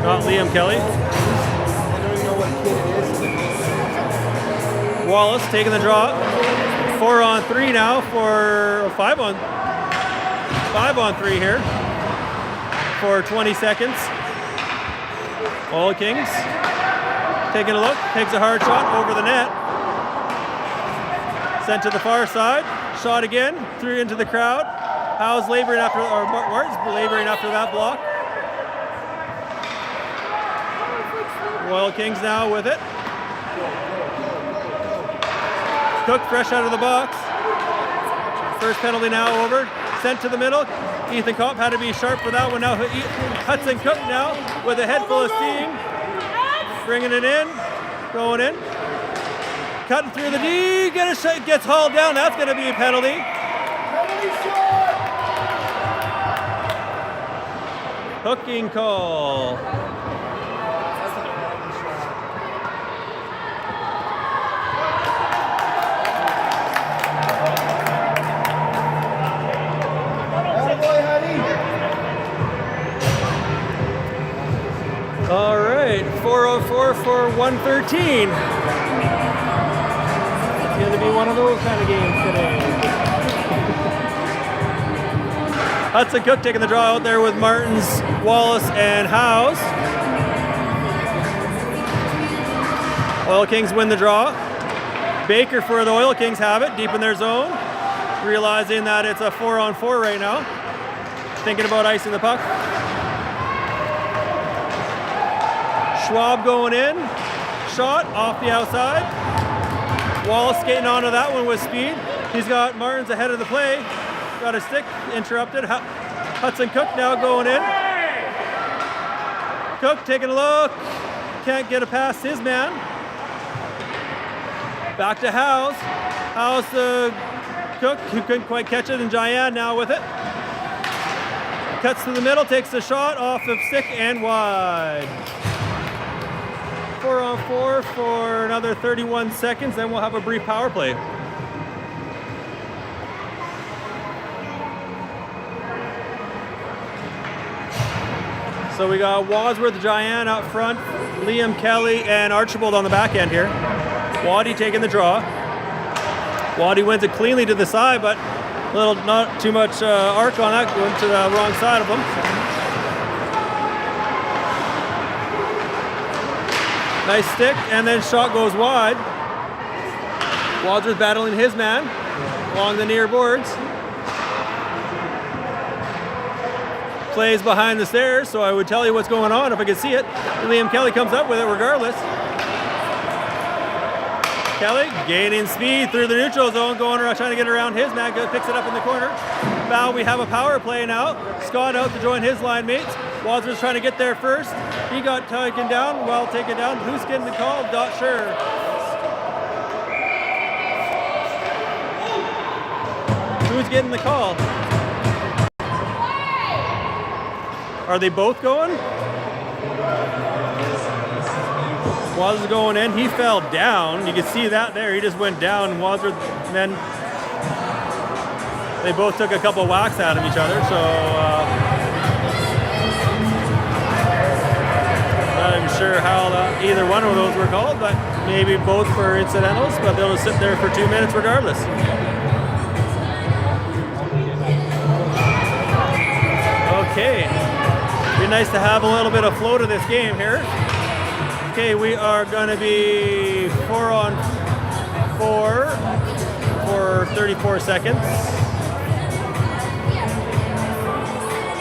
S1: not Liam Kelly.
S3: I don't even know what kid it is.
S1: Wallace taking the draw. 4-on-3 now for 5-on-3 here. For 20 seconds. Oil Kings taking a look, takes a hard shot over the net. Sent to the far side, shot again, threw into the crowd. Howe's laboring after, or Martin's laboring after that block. Oil Kings now with it. Cook fresh out of the box. First penalty now over. Sent to the middle. Ethan Kopp had to be sharp for that one. Now Hudson Cook now with a head full of steam. Bringing it in. Going in. Cutting through the D. Gets hauled down. That's going to be a penalty. Hooking call. All right, 404 for 113. It's going to be one of those kind of games today. Hudson Cook taking the draw out there with Martins, Wallace, and Howes. Oil Kings win the draw. Baker for the Oil Kings have it deep in their zone, realizing that it's a 4-on-4 right now. Thinking about icing the puck. Schwab going in, shot off the outside. Wallace skating onto that one with speed. He's got Martins ahead of the play. Got a stick interrupted. Hudson Cook now going in. Cook taking a look. Can't get it past his man. Back to Howes. Howes to Cook, who couldn't quite catch it, and Jayan now with it. Cuts to the middle, takes the shot off the stick and wide. 4-on-4 for another 31 seconds, then we'll have a brief power play. So we got Wadsworth, Jayan out front, Liam Kelly, and Archibald on the back end here. Waddy taking the draw. Waddy wins it cleanly to the side, but a little, not too much arc on that, going to the wrong side of him. Nice stick, and then shot goes wide. Wadsworth battling his man along the near boards. Plays behind the stairs, so I would tell you what's going on if I could see it. Liam Kelly comes up with it regardless. Kelly gaining speed through the neutral zone, going around, trying to get around his man. Good, picks it up in the corner. Now we have a power play now. Scott out to join his line mates. Wadsworth's trying to get there first. He got taken down, well taken down. Who's getting the call? Not sure. Who's getting the call? Are they both going? Wadsworth is going in. He fell down. You can see that there. He just went down. Wadsworth, and then they both took a couple whacks out of each other. So not even sure how either one of those were called, but maybe both for incidentals. But they'll just sit there for 2 minutes regardless. Okay. Be nice to have a little bit of flow to this game here. Okay, we are going to be 4 on 4 for 34 seconds.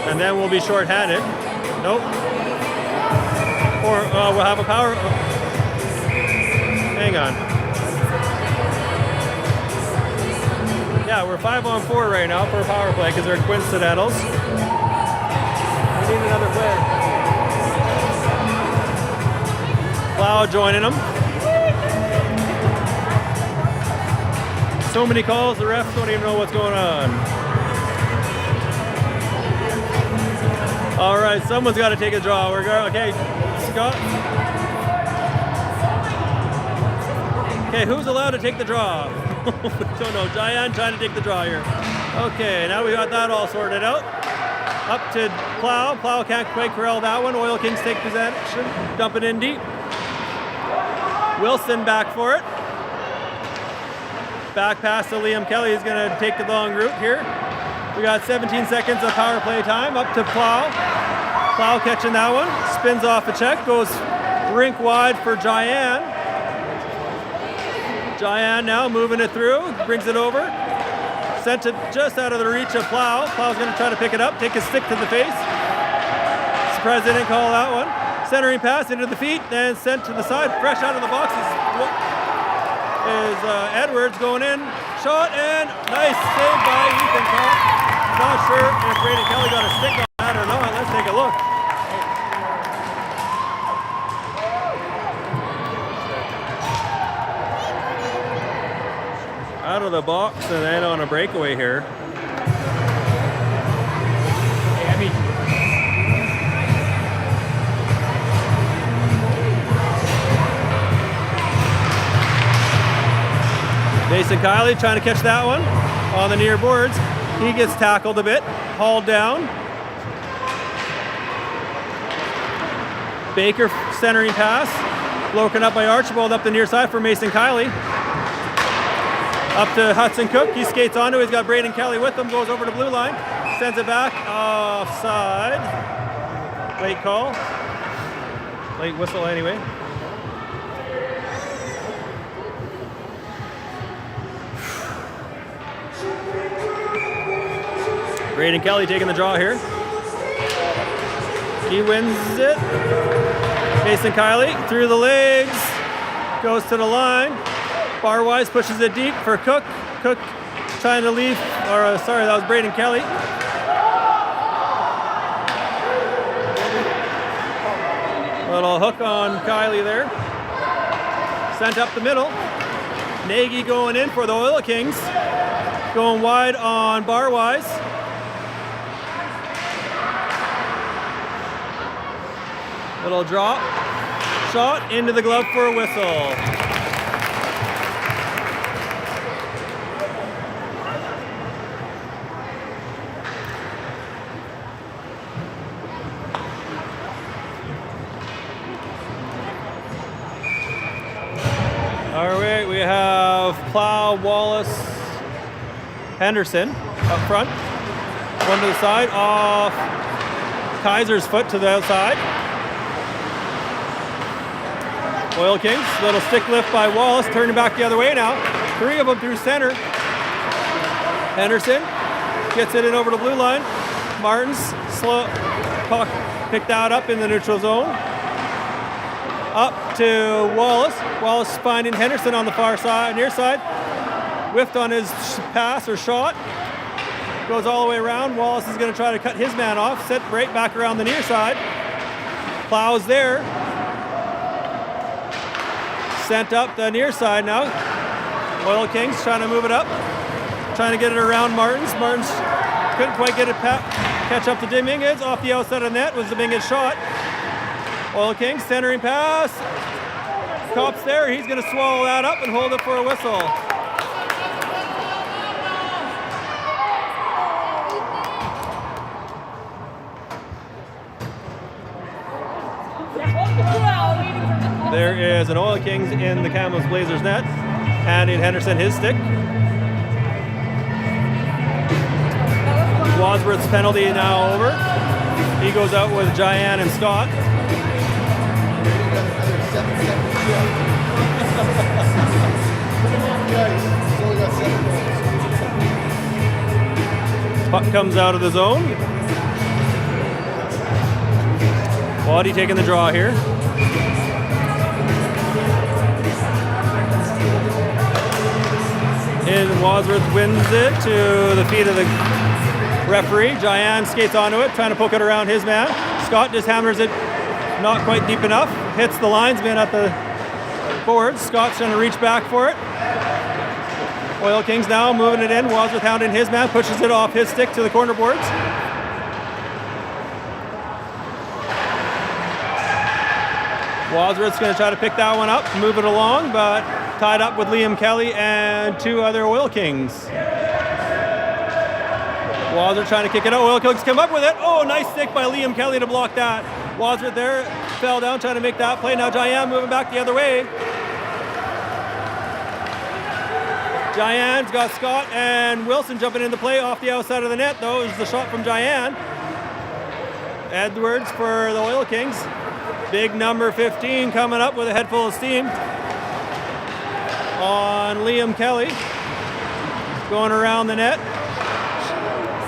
S1: And then we'll be short-handed. Nope. Or we'll have a power. Hang on. Yeah, we're 5 on 4 right now for a power play because they're coincidentals. We need another player. Plow joining them. So many calls, the refs don't even know what's going on. All right, someone's got to take a draw. We're going, okay, Scott. Okay, who's allowed to take the draw? Don't know. Diane trying to take the draw here. Okay, now we got that all sorted out. Up to Plow. Plow can't quite corral that one. Oil Kings take possession. Dump it in deep. Wilson back for it. Back pass to Liam Kelly. He's going to take the long route here. We got 17 seconds of power play time. Up to Plow. Plow catching that one. Spins off a check. Goes rink wide for Diane. Diane now moving it through. Brings it over. Sent it just out of the reach of Plow. Plow's going to try to pick it up. Take a stick to the face. Surprised they didn't call that one. Centering pass into the feet, then sent to the side, fresh out of the box is Edwards going in, shot, and nice save by Ethan Cobb. Not sure if Braden Kelly got a stick on that or not. Let's take a look. Out of the box and then on a breakaway here. Mason Kiley trying to catch that one on the near boards. He gets tackled a bit, hauled down. Baker centering pass, broken up by Archibald up the near side for Mason Kiley. Up to Hudson Cook, he skates onto, he's got Braden Kelly with him, goes over to blue line, sends it back, offside. Late call, late whistle anyway. Braden Kelly taking the draw here. He wins it. Mason Kiley through the legs, goes to the line. Barwise pushes it deep for Cook. Cook trying to leave, or sorry, that was Braden Kelly. Little hook on Kiley there. Sent up the middle. Nagy going in for the Oil Kings. Going wide on Barwise. Little drop, shot into the glove for a whistle. All right, we have Plow, Wallace, Henderson up front. One to the side, off Kaiser's foot to the outside. Oil Kings, little stick lift by Wallace, turning back the other way now. 3 of them through center. Henderson gets it in over the blue line. Martins slow puck picked that up in the neutral zone. Up to Wallace. Wallace finding Henderson on the far side, near side. Whiffed on his pass or shot. Goes all the way around. Wallace is going to try to cut his man off. Set right back around the near side. Plows there. Sent up the near side now. Oil Kings trying to move it up. Trying to get it around Martins. Martins couldn't quite get it catch up to Dominguez. Off the outside of the net was Dominguez shot. Oil Kings centering pass. Cop's there. He's going to swallow that up and hold it for a whistle. There is an Oil Kings in the Kamloops Blazers net. Handing Henderson his stick. Wadsworth's penalty now over. He goes out with Jayan and Scott. Puck comes out of the zone. Waddy taking the draw here. And Wadsworth wins it to the feet of the referee. Jayan skates onto it, trying to poke it around his man. Scott just hammers it not quite deep enough. Hits the linesman at the boards. Scott's trying to reach back for it. Oil Kings now moving it in. Wadsworth hounding his man, pushes it off his stick to the corner boards. Wadsworth's going to try to pick that one up, move it along, but tied up with Liam Kelly and two other Oil Kings. Wadsworth trying to kick it out. Oil Kings come up with it. Oh, nice stick by Liam Kelly to block that. Wadsworth there, fell down trying to make that play. Now Jayan moving back the other way. Jayan's got Scott and Wilson jumping into play off the outside of the net, though. It was the shot from Jayan. Edwards for the Oil Kings. Big number 15 coming up with a head full of steam on Liam Kelly. Going around the net.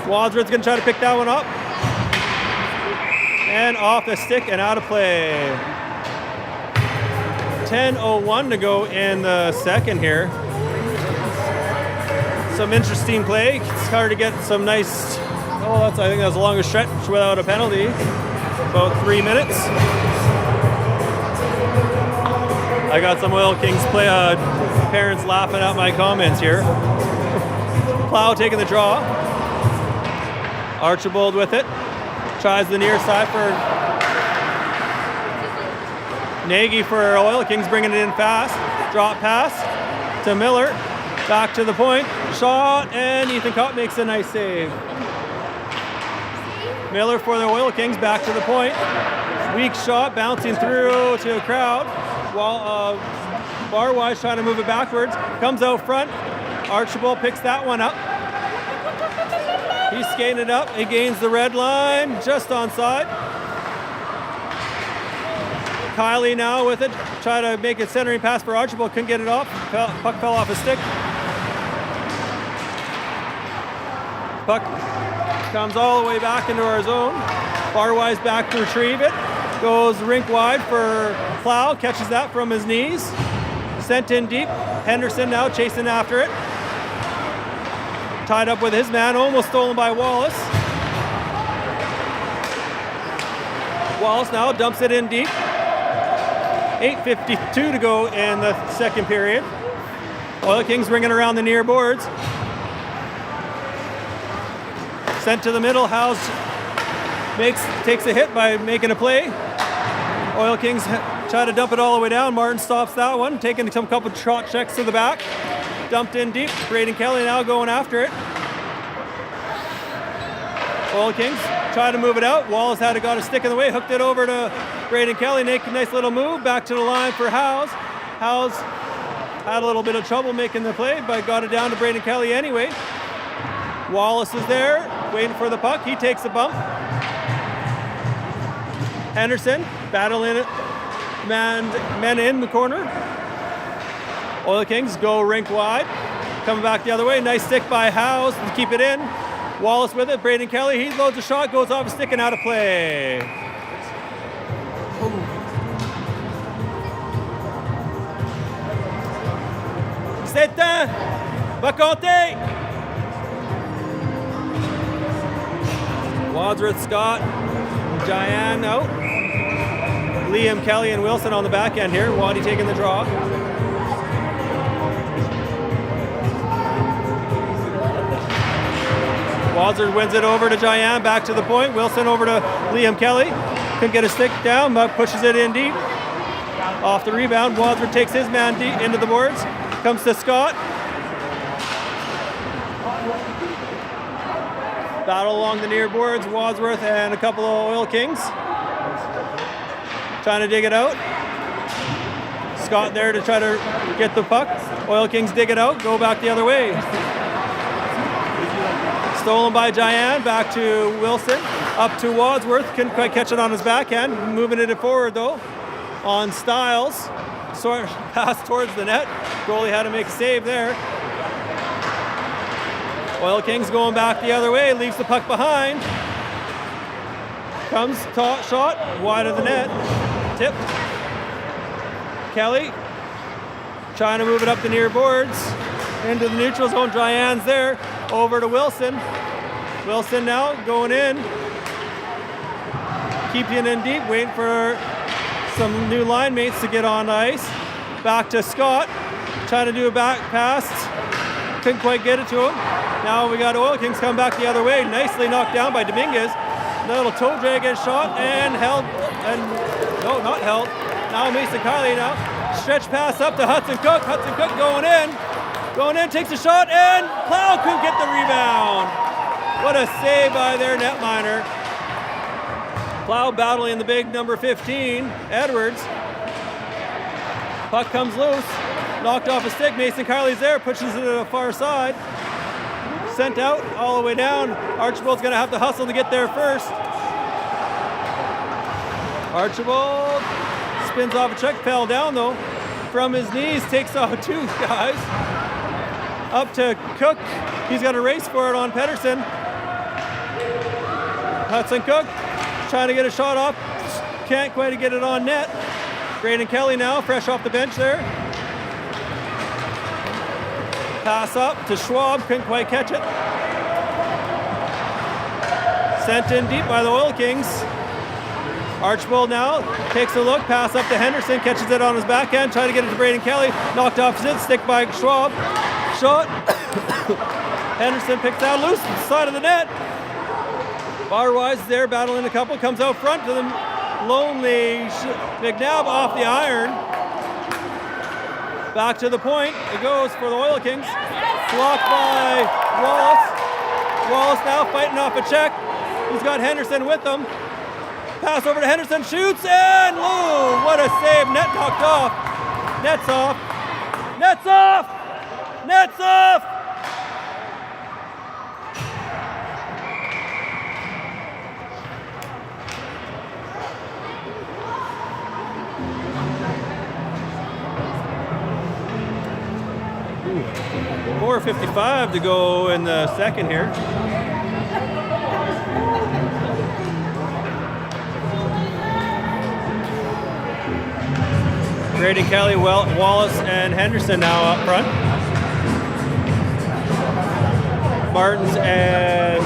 S1: Wadsworth's going to try to pick that one up. And off the stick and out of play. 10:01 to go in the second here. Some interesting play. It's hard to get some nice. I think that's the longest stretch without a penalty. About 3 minutes. I got some Oil Kings parents laughing at my comments here. Plow taking the draw. Archibald with it. Tries the near side for Nagy for Oil Kings, bringing it in fast. Drop pass to Miller. Back to the point. Shot, and Ethan Kopp makes a nice save. Miller for the Oil Kings, back to the point. Weak shot, bouncing through to a crowd. While Barwise trying to move it backwards. Comes out front. Archibald picks that one up. He's skating it up. He gains the red line, just onside. Kiley now with it. Try to make a centering pass for Archibald. Couldn't get it off. Puck fell off his stick. Puck comes all the way back into our zone. Barwise back to retrieve it. Goes rink wide for Plow. Catches that from his knees. Sent in deep. Henderson now chasing after it. Tied up with his man. Almost stolen by Wallace. Wallace now dumps it in deep. 8:52 to go in the second period. Oil Kings ringing around the near boards. Sent to the middle. Howes takes a hit by making a play. Oil Kings try to dump it all the way down. Martin stops that one, taking some couple shot checks to the back. Dumped in deep. Braden Kelly now going after it. Oil Kings try to move it out. Wallace got a stick in the way, hooked it over to Braden Kelly. Nice little move back to the line for Howes. Howes had a little bit of trouble making the play, but got it down to Braden Kelly anyway. Wallace is there, waiting for the puck. He takes a bump. Henderson battling it, men in the corner. Oil Kings go rink wide. Coming back the other way. Nice stick by Howes to keep it in. Wallace with it. Braden Kelly, he loads a shot, goes off a stick and out of play. 7, va compter. Wadsworth, Scott, Diane out. Liam, Kelly, and Wilson on the back end here. Waddy taking the draw. Wadsworth wins it over to Diane, back to the point. Wilson over to Liam Kelly. Couldn't get a stick down, but pushes it in deep. Off the rebound, Wadsworth takes his man deep into the boards. Comes to Scott. Battle along the near boards, Wadsworth and a couple of Oil Kings. Trying to dig it out. Scott there to try to get the puck. Oil Kings dig it out, go back the other way. Stolen by Diane, back to Wilson. Up to Wadsworth, couldn't quite catch it on his backhand. Moving it forward though. On Styles. Sort of pass towards the net. Goalie had to make a save there. Oil Kings going back the other way, leaves the puck behind. Comes, shot, wide of the net. Tip. Kelly trying to move it up the near boards. Into the neutral zone, Diane's there. Over to Wilson. Wilson now going in. Keeping in deep, waiting for some new line mates to get on ice. Back to Scott. Trying to do a back pass. Couldn't quite get it to him. Now we got Oil Kings come back the other way. Nicely knocked down by Dominguez. Little toe drag and shot and held. And no, not held. Now Mason Kiley now. Stretch pass up to Hudson Cook. Hudson Cook going in. Going in, takes a shot, and Plow couldn't get the rebound. What a save by their netminer. Plow battling the big number 15, Edwards. Puck comes loose. Knocked off a stick. Mason Kiley's there, pushes it to the far side. Sent out all the way down. Archibald's going to have to hustle to get there first. Archibald spins off a check, fell down though. From his knees, takes off two guys. Up to Cook. He's got a race for it on Pedersen. Hudson Cook trying to get a shot off. Can't quite get it on net. Braden Kelly now, fresh off the bench there. Pass up to Schwab, couldn't quite catch it. Sent in deep by the Oil Kings. Archibald now takes a look, pass up to Henderson, catches it on his backhand, trying to get it to Braden Kelly. Knocked off his stick by Schwab. Shot. Henderson picks out loose, side of the net. Barwise there battling a couple, comes out front to the lonely McNabb off the iron. Back to the point, it goes for the Oil Kings. Blocked by Wallace. Wallace now fighting off a check. He's got Henderson with him. Pass over to Henderson, shoots, and Lou! What a save, net knocked off. Net's off. Net's off! Net's off! Ooh. 4:55 to go in the second here. Braden Kelly, Wallace, and Henderson now up front. Martins and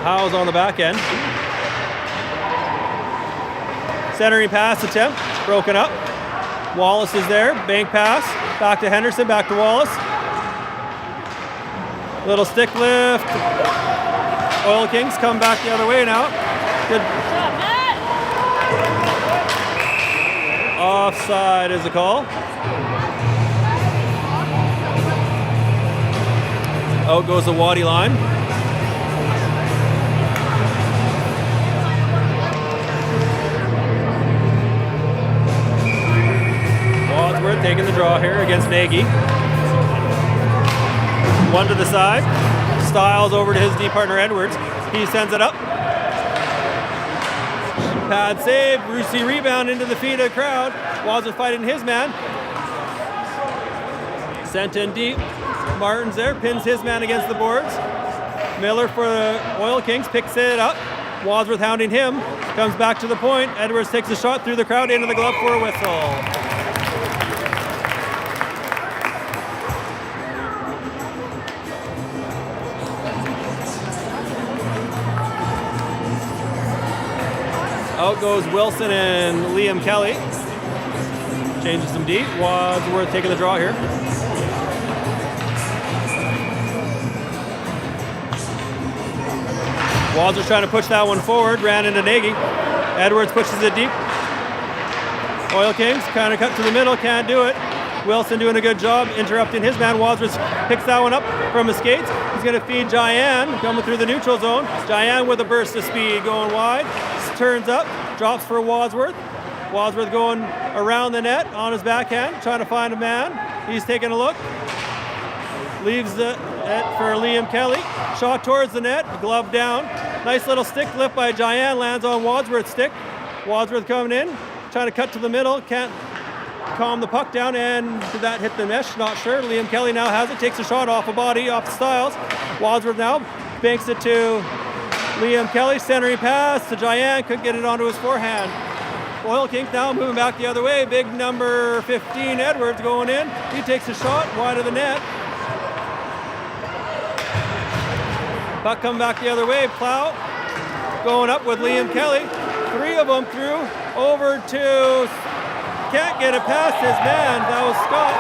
S1: Howes on the back end. Centering pass attempt, broken up. Wallace is there, bank pass, back to Henderson, back to Wallace. Little stick lift. Oil Kings come back the other way now. Good. Offside is the call. Out goes the Waddy line. Wadsworth taking the draw here against Nagy. One to the side. Styles over to his D partner Edwards. He sends it up. Pad save, Brucey rebound into the feet of the crowd. Wadsworth fighting his man. Sent in deep. Martin's there, pins his man against the boards. Miller for the Oil Kings picks it up. Wadsworth hounding him. Comes back to the point. Edwards takes a shot through the crowd into the glove for a whistle. Out goes Wilson and Liam Kelly. Changes them deep. Wadsworth taking the draw here. Wadsworth trying to push that one forward. Ran into Nagy. Edwards pushes it deep. Oil Kings kind of cut to the middle. Can't do it. Wilson doing a good job interrupting his man. Wadsworth picks that one up from his skates. He's going to feed Jayan coming through the neutral zone. Jayan with a burst of speed going wide. Turns up. Drops for Wadsworth. Wadsworth going around the net on his backhand, trying to find a man. He's taking a look. Leaves the net for Liam Kelly. Shot towards the net, glove down. Nice little stick lift by Jayan, lands on Wadsworth's stick. Wadsworth coming in, trying to cut to the middle, can't calm the puck down, and did that hit the mesh? Not sure. Liam Kelly now has it, takes a shot off a body, off the Styles. Wadsworth now banks it to Liam Kelly, centering pass to Jayan, couldn't get it onto his forehand. Oil Kings now moving back the other way. Big number 15 Edwards going in. He takes a shot wide of the net. Puck coming back the other way. Plow going up with Liam Kelly. Three of them through over to, can't get it past his man. That was Scott.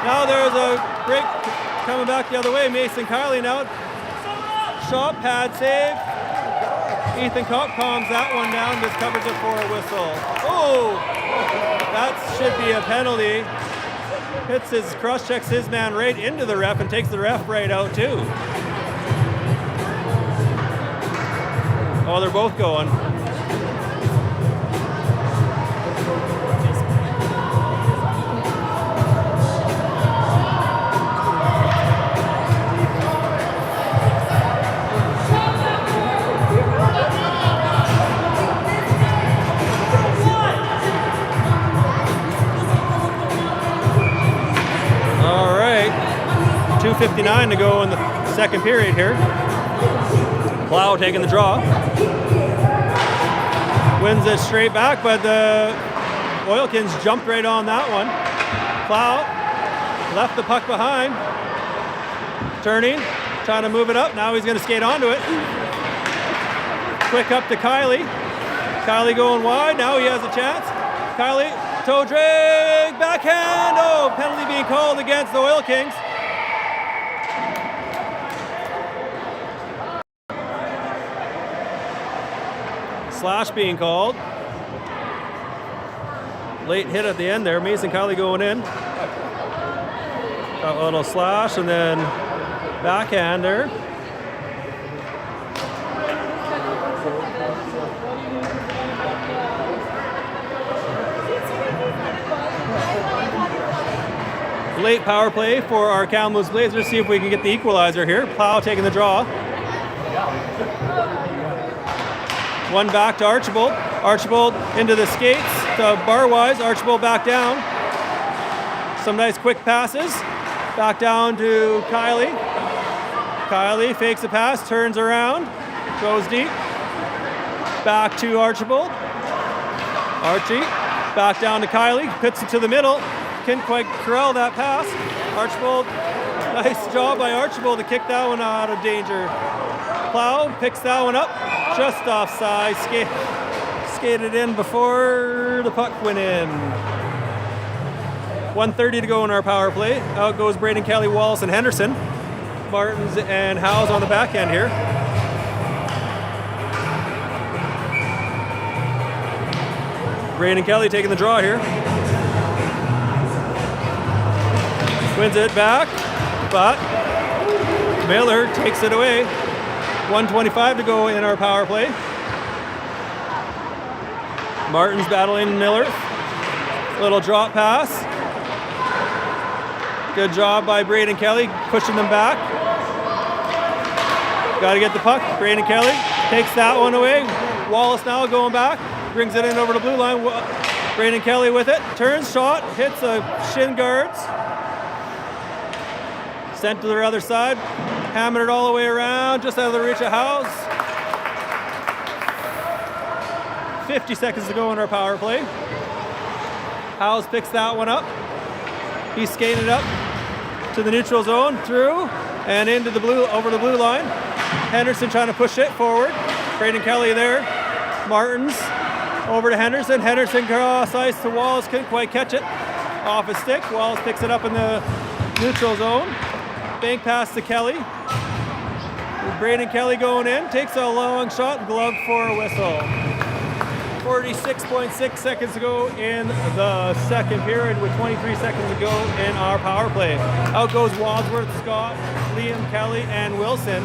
S1: Now there's a break coming back the other way. Mason Kiley now. Shot, pad save. Ethan Kopp calms that one down, just covers it for a whistle. Oh, that should be a penalty. Hits his, cross-checks his man right into the ref and takes the ref right out too. Oh, they're both going. All right, 2:59 to go in the second period here. Plow taking the draw. Wins it straight back, but the Oilkins jumped right on that one. Plow left the puck behind. Turning, trying to move it up. Now he's going to skate onto it. Quick up to Kiley. Kiley going wide. Now he has a chance. Kiley, toe drag, backhand. Oh, penalty being called against the Oil Kings. Slash being called. Late hit at the end there. Mason Kiley going in. Got a little slash and then backhander. Late power play for our Kamloops Blazers. See if we can get the equalizer here. Plow taking the draw. One back to Archibald. Archibald into the skates to Barwise. Archibald back down. Some nice quick passes. Back down to Kiley. Kiley fakes a pass, turns around, goes deep. Back to Archibald. Archie back down to Kiley. Puts it to the middle. Couldn't quite corral that pass. Archibald, nice job by Archibald to kick that one out of danger. Plow picks that one up. Just offside, skated in before the puck went in. 1:30 to go in our power play. Out goes Braden Kelly, Wallace, and Henderson. Martins and Howes on the back end here. Braden Kelly taking the draw here. Wins it back, but Miller takes it away. 1:25 to go in our power play. Martin's battling Miller. Little drop pass. Good job by Braden Kelly, pushing them back. Got to get the puck. Braden Kelly takes that one away. Wallace now going back. Brings it in over the blue line. Braden Kelly with it. Turns, shot, hits the shin guards. Sent to the other side. Hammered it all the way around, just out of the reach of Howes. 50 seconds to go in our power play. Howes picks that one up. He's skating up to the neutral zone, through, and into the blue, over the blue line. Henderson trying to push it forward. Braden Kelly there. Martins over to Henderson. Henderson cross ice to Wallace, couldn't quite catch it off his stick. Wallace picks it up in the neutral zone. Bank pass to Kelly. Braden Kelly going in, takes a long shot, glove for a whistle. 46.6 seconds to go in the second period with 23 seconds to go in our power play. Out goes Wadsworth, Scott, Liam, Kelly, and Wilson.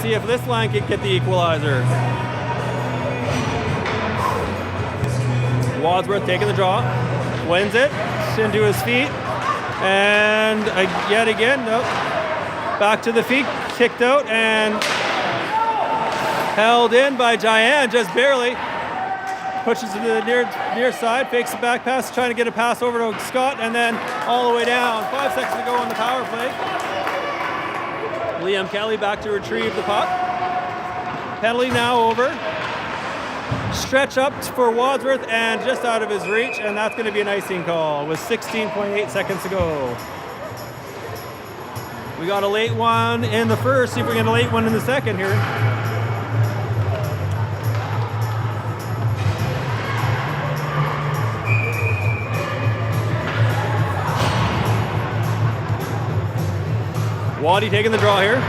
S1: See if this line can get the equalizer. Wadsworth taking the draw, wins it, into his feet, and yet again, nope. Back to the feet, kicked out, and held in by Jayan, just barely. Pushes it to the near side, fakes the back pass, trying to get a pass over to Scott, and then all the way down. 5 seconds to go on the power play. Liam Kelly back to retrieve the puck. Penalty now over. Stretch up for Wadsworth and just out of his reach, and that's going to be an icing call with 16.8 seconds to go. We got a late one in the first, see if we get a late one in the second here. Waddy taking the draw here,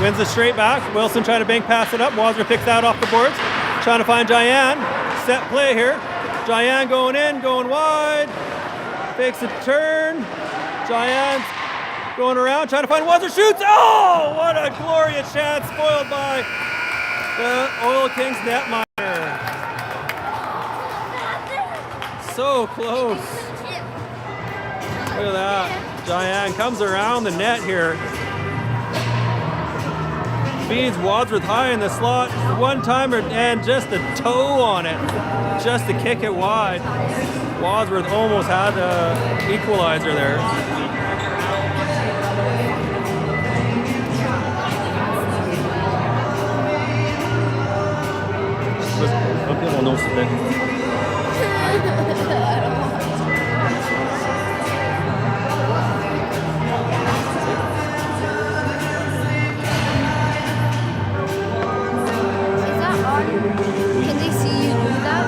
S1: wins the straight back. Wilson trying to bank pass it up. Wadsworth picks that off the boards. Trying to find Jayan. Set play here. Jayan going in, going wide. Fakes a turn. Jayan going around, trying to find Wadsworth. Shoots. Oh, what a glorious chance. Spoiled by the Oil Kings netminder. So close. Look at that. Jayan comes around the net here. Feeds Wadsworth high in the slot, one-timer, and just a toe on it, just to kick it wide. Wadsworth almost had the equalizer there.
S2: Rappelez mon nom, s'il vous plaît.
S4: Can they see you do that?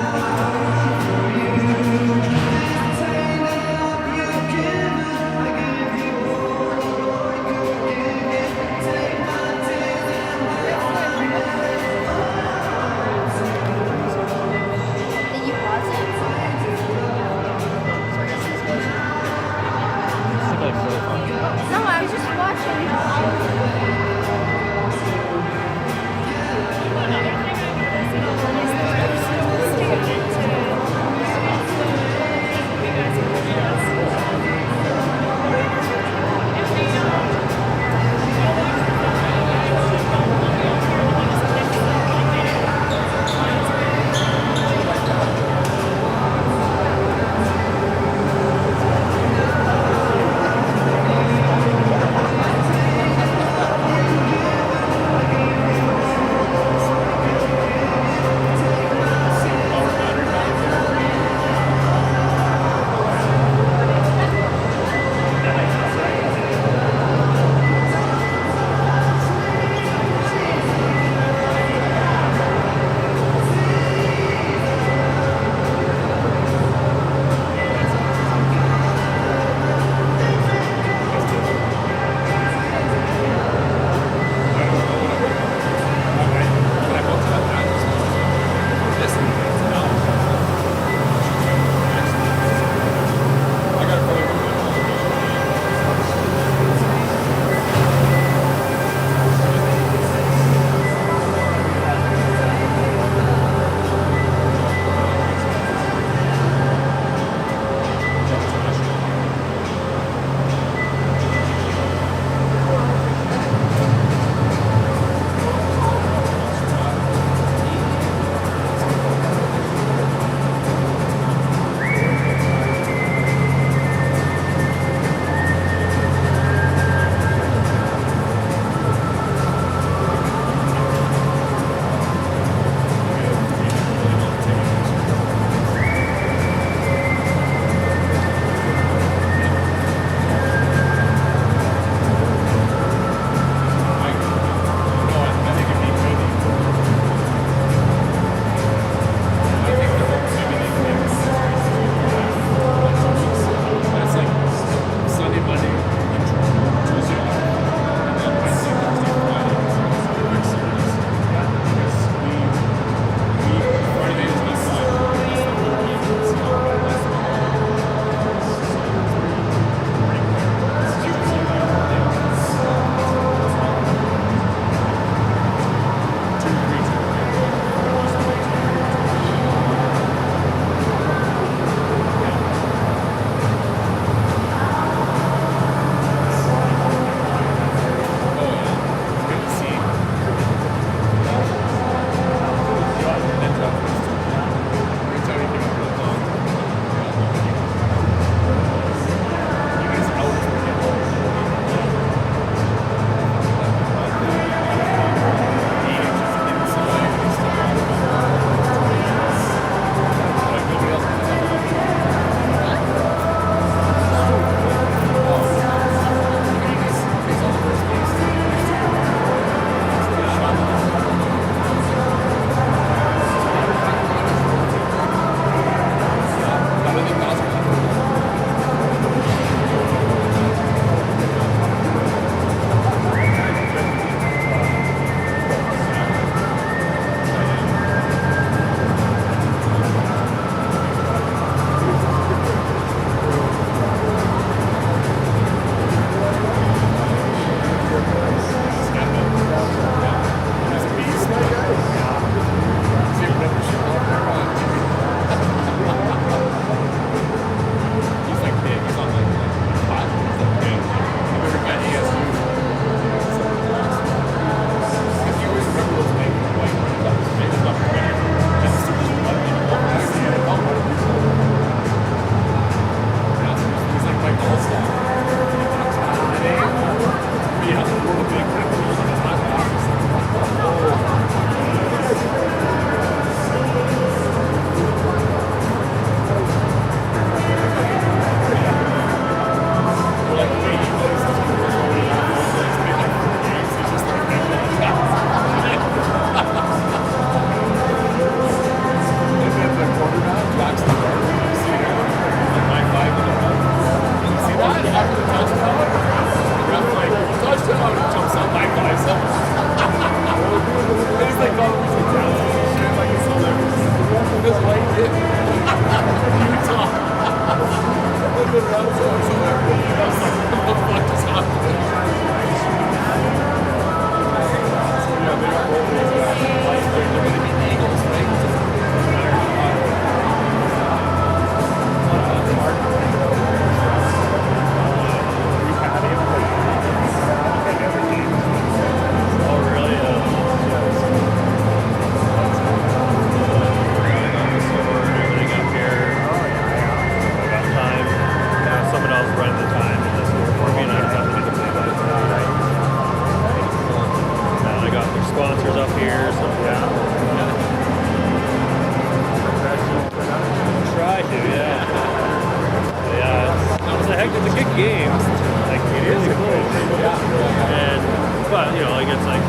S2: it's like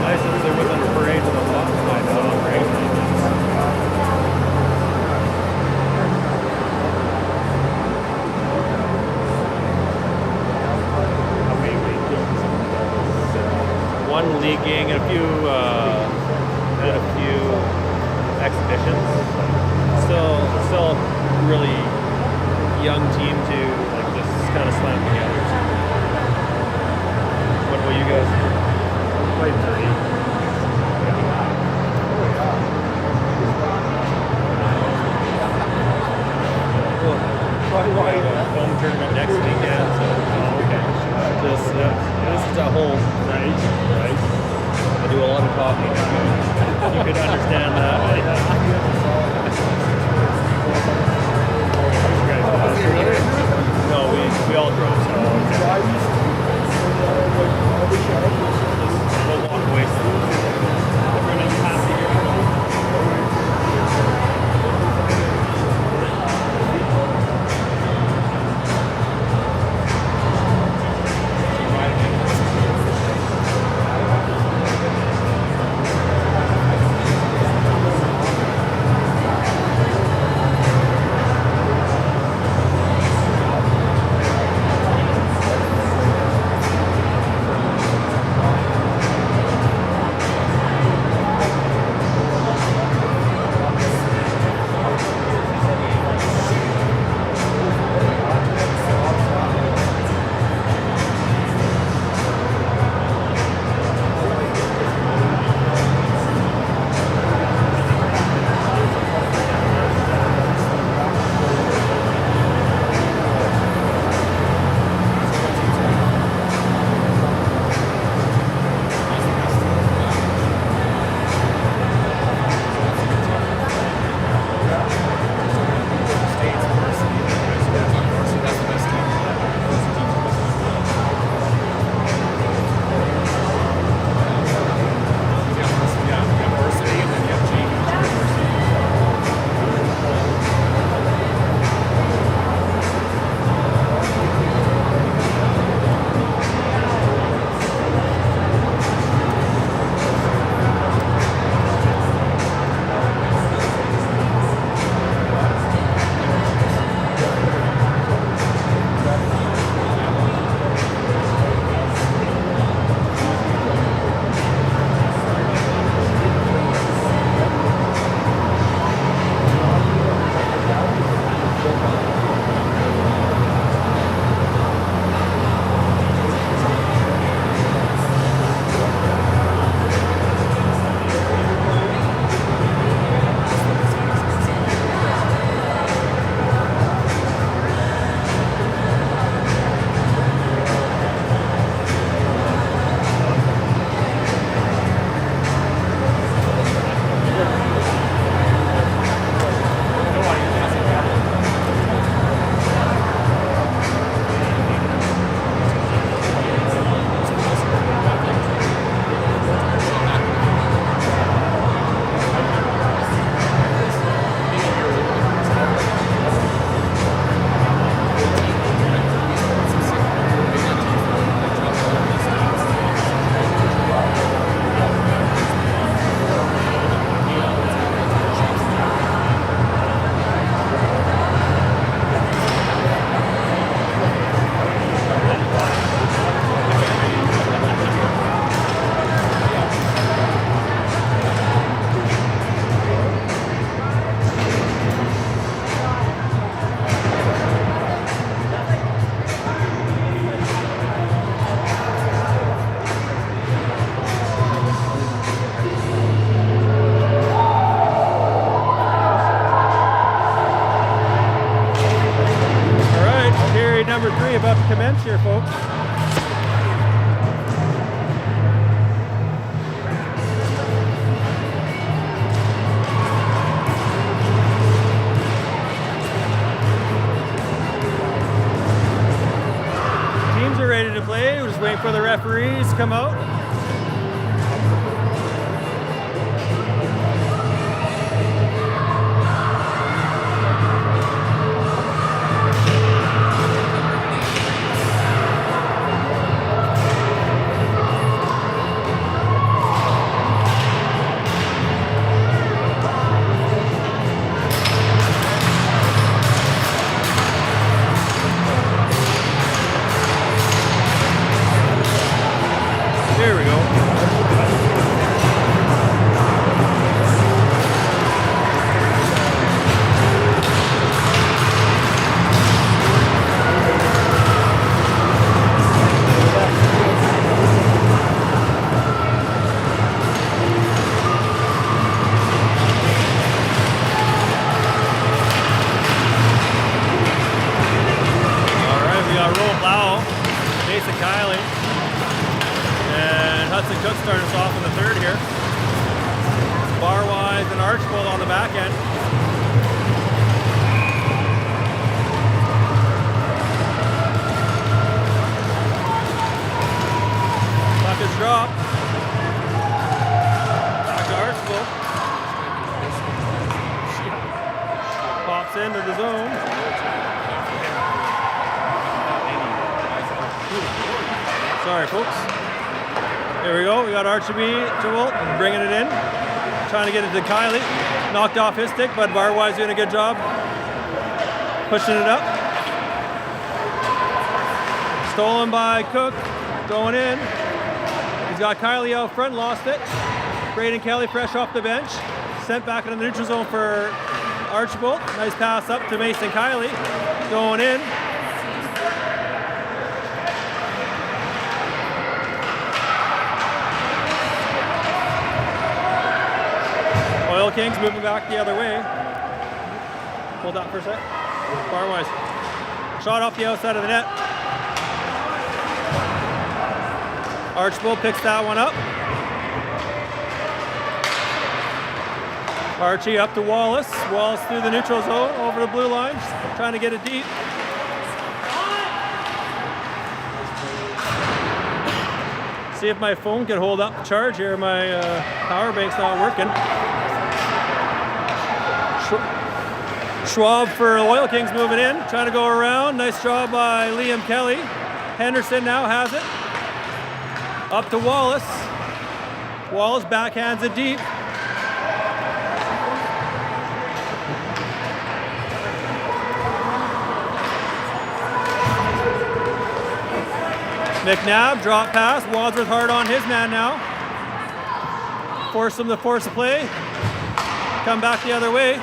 S2: nice that they're within a parade with a lot of my dog, right? One leaguing and a few exhibitions. Still really young team to like just kind of slam together. What about you guys? Played 30. Home tournament next weekend, so okay. This is a whole right. I do a lot of talking. You could understand that. No, we all drove. So we'll walk away.
S1: number 3 about to commence here, folks. Teams are ready to play. We're just waiting for the referees to come out. Here we go. Mason Kiley and Hudson Cook started us off in the third here. Barwise and Archibald on the back end. Left his drop. Back to Archibald. Pops into the zone. Sorry, folks. Here we go. We got Archibald bringing it in. Trying to get it to Kiley. Knocked off his stick, but Barwise doing a good job pushing it up. Stolen by Cook. Going in. He's got Kiley out front. Lost it. Braden Kelly fresh off the bench. Sent back into the neutral zone for Archibald. Nice pass up to Mason Kiley. Going in. Oil Kings moving back the other way. Hold that for a sec. Barwise. Shot off the outside of the net. Archibald picks that one up. Archie up to Wallace. Wallace through the neutral zone, over the blue line, trying to get it deep. See if my phone can hold up the charge here. My power bank's not working. Schwab for the Oil Kings moving in, trying to go around. Nice job by Liam Kelly. Henderson now has it. Up to Wallace. Wallace backhands it deep. McNabb, drop pass. Wadsworth hard on his man now. Force him to force a play. Come back the other way.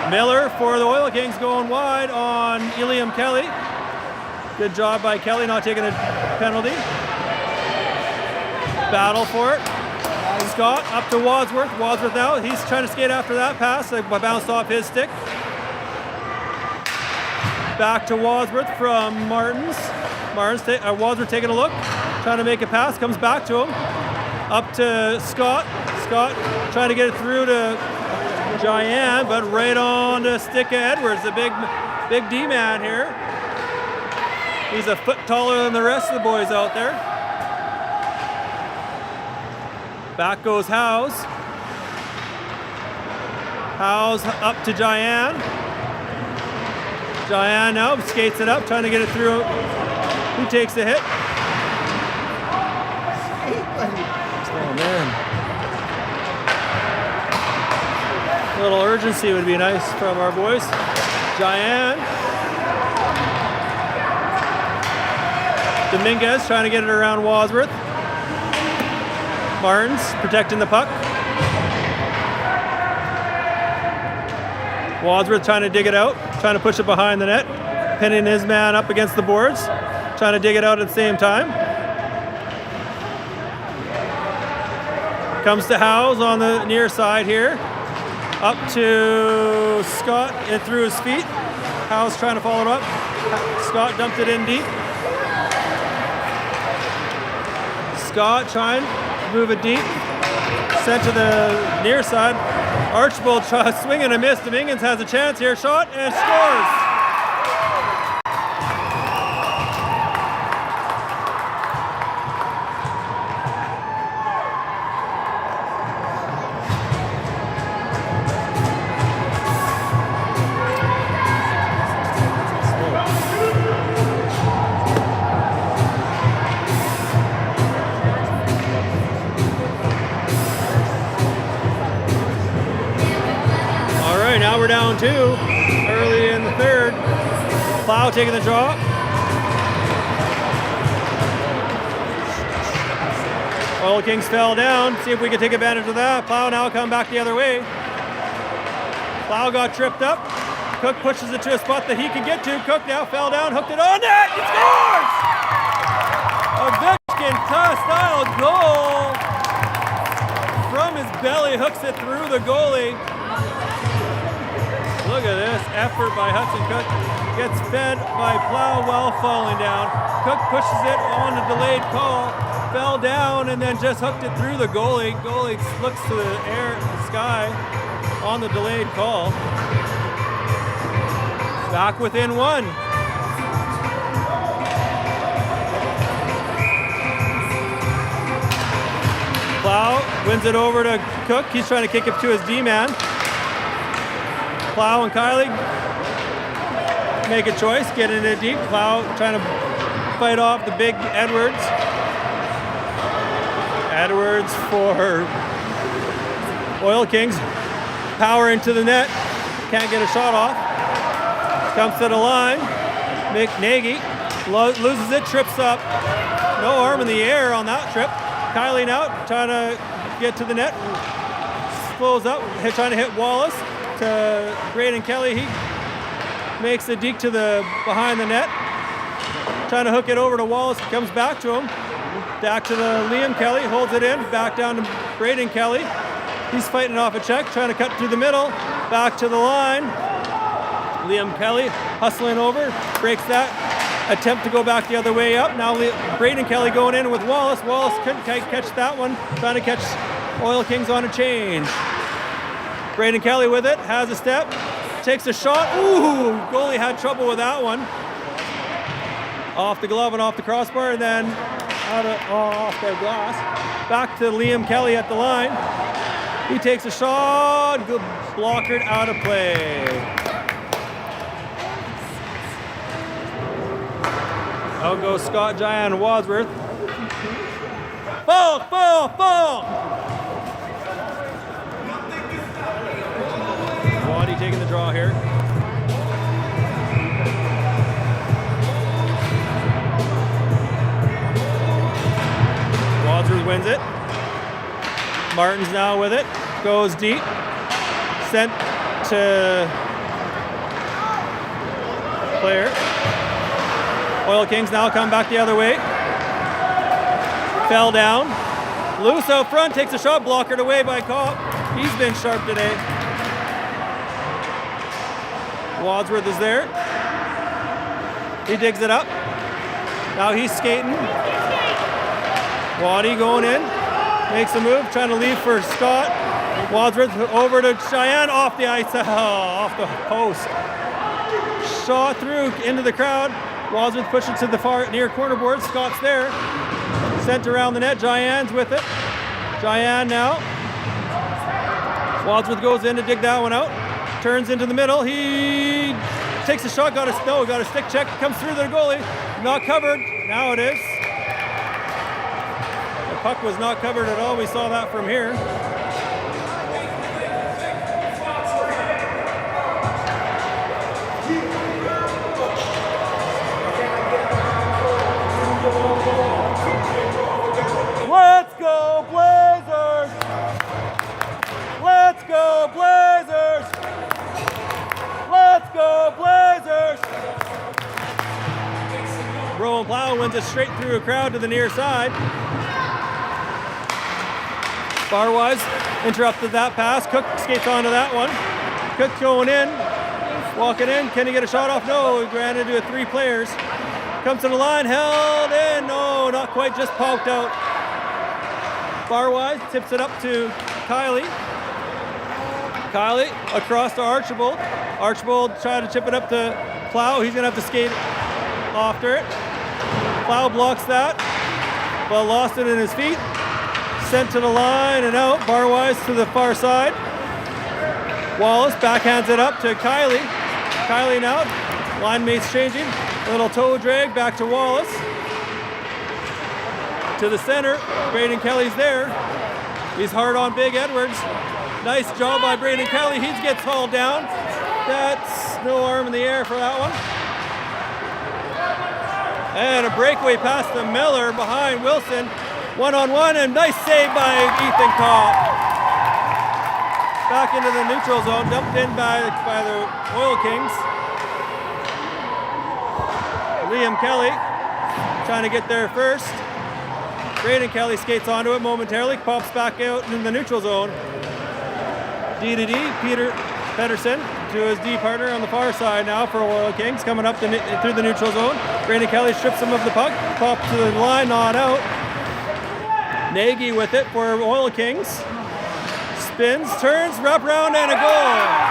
S1: Miller for the Oil Kings going wide on Liam Kelly. Good job by Kelly not taking a penalty. Battle for it. Scott up to Wadsworth. Wadsworth now. He's trying to skate after that pass. It bounced off his stick. Back to Wadsworth from Martins. Wadsworth taking a look. Trying to make a pass. Comes back to him. Up to Scott. Scott trying to get it through to Giant, but right on the stick of Edwards, the big D-man here. He's a foot taller than the rest of the boys out there. Back goes Howes. Howes up to Giant. Giant now skates it up, trying to get it through. Who takes the hit? Oh man. A little urgency would be nice from our boys. Giant. Dominguez trying to get it around Wadsworth. Martins protecting the puck. Wadsworth trying to dig it out, trying to push it behind the net, pinning his man up against the boards, trying to dig it out at the same time. Comes to Howes on the near side here. Up to Scott and through his feet. Howes trying to follow it up. Scott dumped it in deep. Scott trying to move it deep. Sent to the near side. Archibald swing and a miss. Dominguez has a chance here. Shot and scores. Now we're down 2 early in the third. Plow taking the draw. Oil Kings fell down. See if we can take advantage of that. Plow now come back the other way. Plow got tripped up. Cook pushes it to a spot that he can get to. Cook now fell down, hooked it on net. He scores! A Ovechkin-style goal. From his belly, hooks it through the goalie. Look at this effort by Hudson Cook. Gets fed by Plow while falling down. Cook pushes it on a delayed call. Fell down and then just hooked it through the goalie. Goalie looks to the air, the sky on the delayed call. Back within one. Plow wins it over to Cook. He's trying to kick it to his D-man. Plow and Kylie make a choice, get in it deep. Plow trying to fight off the big Edwards. Edwards for Oil Kings. Power into the net. Can't get a shot off. Comes to the line. McNagy loses it, trips up. No arm in the air on that trip. Kylie now trying to get to the net. Slows up, trying to hit Wallace to Braden Kelly. He makes the deke to the behind the net. Trying to hook it over to Wallace. Comes back to him. Back to the Liam Kelly. Holds it in. Back down to Braden Kelly. He's fighting off a check. Trying to cut through the middle. Back to the line. Liam Kelly hustling over. Breaks that. Attempt to go back the other way up. Now Braden Kelly going in with Wallace. Wallace couldn't catch that one. Trying to catch Oil Kings on a change. Braden Kelly with it. Has a step. Takes a shot. Ooh! Goalie had trouble with that one. Off the glove and off the crossbar, and then off the glass. Back to Liam Kelly at the line. He takes a shot. Good blockered out of play. Out goes Scott Giant Wadsworth. Fall! Waddy taking the draw here. Wadsworth wins it. Martin's now with it. Goes deep. Sent to player. Oil Kings now come back the other way. Fell down. Loose out front, takes a shot, blockered away by Kopp. He's been sharp today. Wadsworth is there. He digs it up. Now he's skating. Waddy going in. Makes a move, trying to leave for Scott. Wadsworth over to Cheyenne, off the ice, off the post. Shot through into the crowd. Wadsworth pushes to the far near corner board. Scott's there. Sent around the net. Cheyenne's with it. Cheyenne now. Wadsworth goes in to dig that one out. Turns into the middle. He takes a shot. Got a stick check. Comes through the goalie. Not covered. Now it is. The puck was not covered at all. We saw that from here. Let's go Blazers! Let's go Blazers! Let's go Blazers! Rowan Plow wins it straight through a crowd to the near side. Barwise interrupted that pass. Cook skates onto that one. Cook going in, walking in. Can he get a shot off? No, he ran into 3 players. Comes to the line, held in. No, not quite, just poked out. Barwise tips it up to Kylie. Kylie across to Archibald. Archibald trying to chip it up to Plow. He's going to have to skate after it. Plow blocks that, but lost it in his feet. Sent to the line and out. Barwise to the far side. Wallace backhands it up to Kylie. Kylie now. Line mates changing. Little toe drag back to Wallace. To the center. Braden Kelly's there. He's hard on Big Edwards. Nice job by Braden Kelly. He gets hauled down. That's no arm in the air for that one. And a breakaway pass to Miller behind Wilson. 1-on-1, and nice save by Ethan Kopp. Back into the neutral zone, dumped in by the Oil Kings. Liam Kelly trying to get there first. Braden Kelly skates onto it momentarily, pops back out in the neutral zone. D to D, Peter Pedersen to his D partner on the far side now for Oil Kings, coming up through the neutral zone. Braden Kelly strips him of the puck, pops to the line, not out. Nagy with it for Oil Kings. Spins, turns, wrap around, and a goal.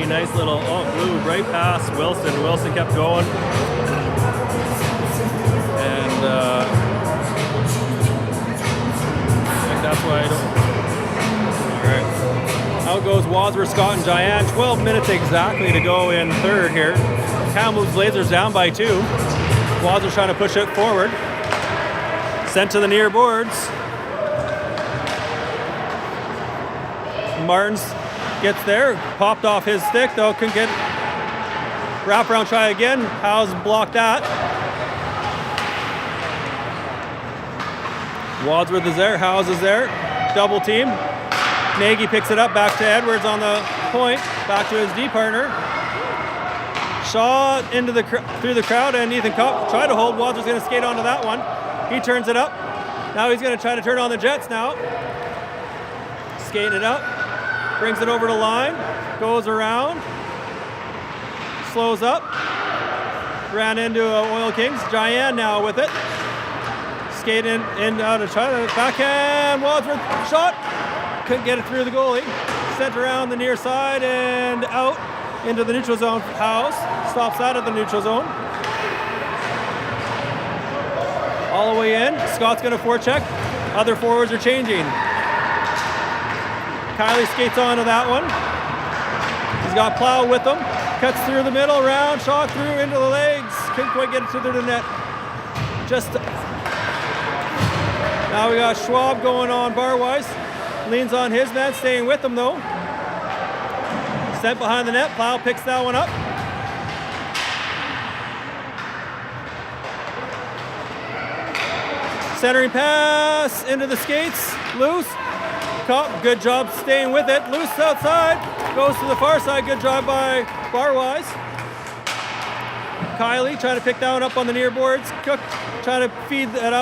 S1: Nice little blue right past Wilson. Wilson kept going, and I think that's why I don't. All right, out goes Wadsworth, Scott, and Giant. 12 minutes exactly to go in third here. Kamloops Blazers down by 2. Wadsworth trying to push it forward. Sent to the near boards. Martins gets there, popped off his stick though, couldn't get. Wraparound try again, Howes blocked that. Wadsworth is there, Howes is there, double team. Nagy picks it up, back to Edwards on the point, back to his D partner. Shot into through the crowd, and Ethan Kopp tried to hold. Wadsworth's going to skate onto that one. He turns it up. Now he's going to try to turn on the Jets now. Skating it up. Brings it over to line, goes around, slows up, ran into Oil Kings. Giant now with it. Skating in out to try to backhand. Wadsworth shot, couldn't get it through the goalie. Sent around the near side and out into the neutral zone. House stops that at the neutral zone. All the way in. Scott's going to forecheck. Other forwards are changing. Kylie skates onto that one. He's got Plow with him. Cuts through the middle, round shot through into the legs. Couldn't quite get it to the net. Just now we got Schwab going on barwise. Leans on his man, staying with him though. Sent behind the net. Plow picks that one up. Centering pass into the skates. Loose. Kopp, good job staying with it. Loose outside, goes to the far side. Good job by Barwise. Kylie trying to pick that one up on the near boards. Cook trying to feed that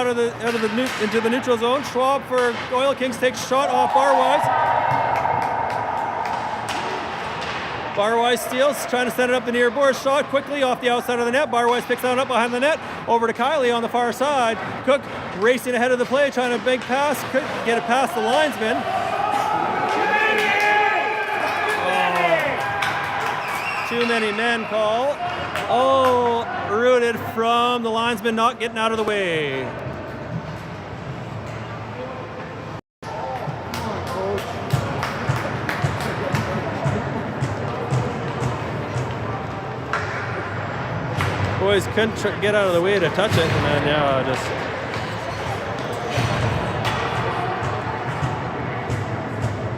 S1: into the neutral zone. Schwab for Oil Kings takes shot off Barwise. Barwise steals, trying to set it up the near boards. Shot quickly off the outside of the net. Barwise picks that one up behind the net. Over to Kylie on the far side. Cook racing ahead of the play, trying to big pass. Couldn't get it past the linesman. Too many men call. Rooted from the linesman not getting out of the way. Boys couldn't get out of the way to touch it, and then just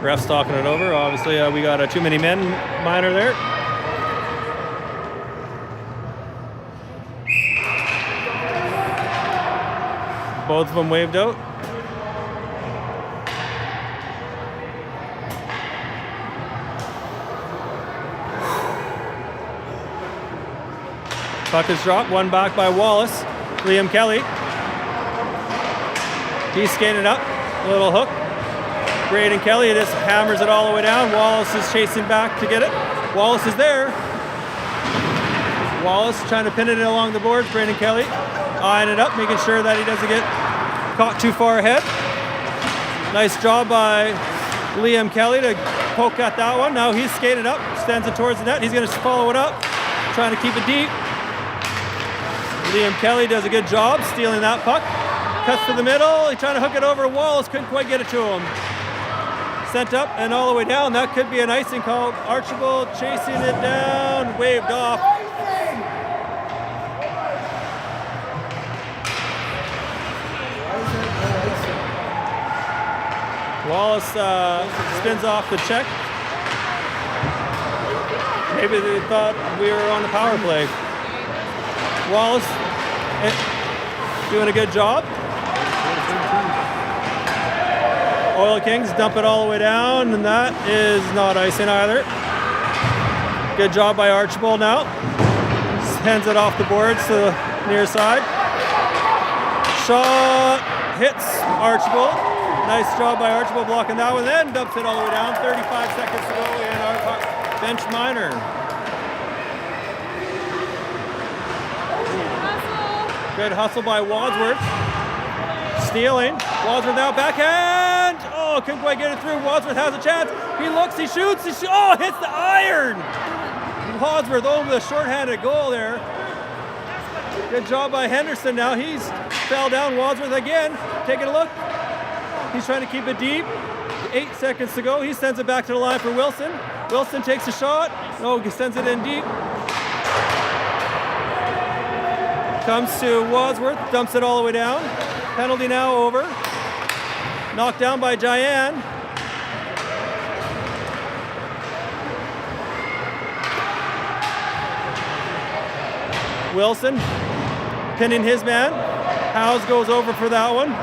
S1: refs talking it over. Obviously, we got a too many men minor there. Both of them waved out. Puck is dropped, one back by Wallace. Liam Kelly. He's skating up, a little hook. Braden Kelly just hammers it all the way down. Wallace is chasing back to get it. Wallace is there. Wallace trying to pin it along the boards. Braden Kelly eyeing it up, making sure that he doesn't get caught too far ahead. Nice job by Liam Kelly to poke at that one. Now he's skating up, stands it towards the net. He's going to follow it up, trying to keep it deep. Liam Kelly does a good job stealing that puck. Cuts to the middle. He's trying to hook it over to Wallace. Couldn't quite get it to him. Sent up and all the way down. That could be an icing call. Archibald chasing it down. Waved off. Wallace spins off the check. Maybe they thought we were on the power play. Wallace doing a good job. Oil Kings dump it all the way down, and that is not icing either. Good job by Archibald now. Sends it off the boards to the near side. Shot hits Archibald. Nice job by Archibald blocking that one, then dumps it all the way down. 35 seconds to go in our bench minor. Good hustle by Wadsworth. Stealing. Wadsworth now backhand. Oh, couldn't quite get it through. Wadsworth has a chance. He looks, he shoots, oh, hits the iron. Wadsworth over the shorthanded goal there. Good job by Henderson now. He's fell down. Wadsworth again. Taking a look. He's trying to keep it deep. 8 seconds to go. He sends it back to the line for Wilson. Wilson takes a shot. No, he sends it in deep. Comes to Wadsworth. Dumps it all the way down. Penalty now over. Knocked down by Jayan. Wilson pinning his man. Howes goes over for that one.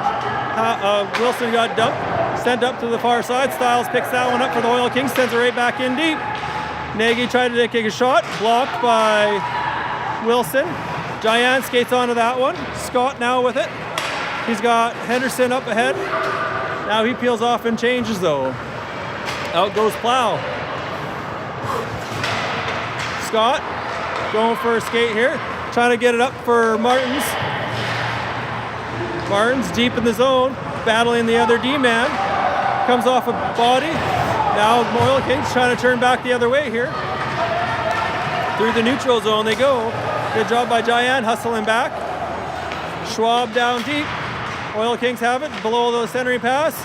S1: Wilson got dumped. Sent up to the far side. Stiles picks that one up for the Oil Kings. Sends it right back in deep. Nagy tried to take a shot. Blocked by Wilson. Jayan skates onto that one. Scott now with it. He's got Henderson up ahead. Now he peels off and changes though. Out goes Plow. Scott going for a skate here. Trying to get it up for Martins. Martins deep in the zone. Battling the other D-man. Comes off a body. Now Oil Kings trying to turn back the other way here. Through the neutral zone they go. Good job by Jayan hustling back. Schwab down deep. Oil Kings have it below the centering pass.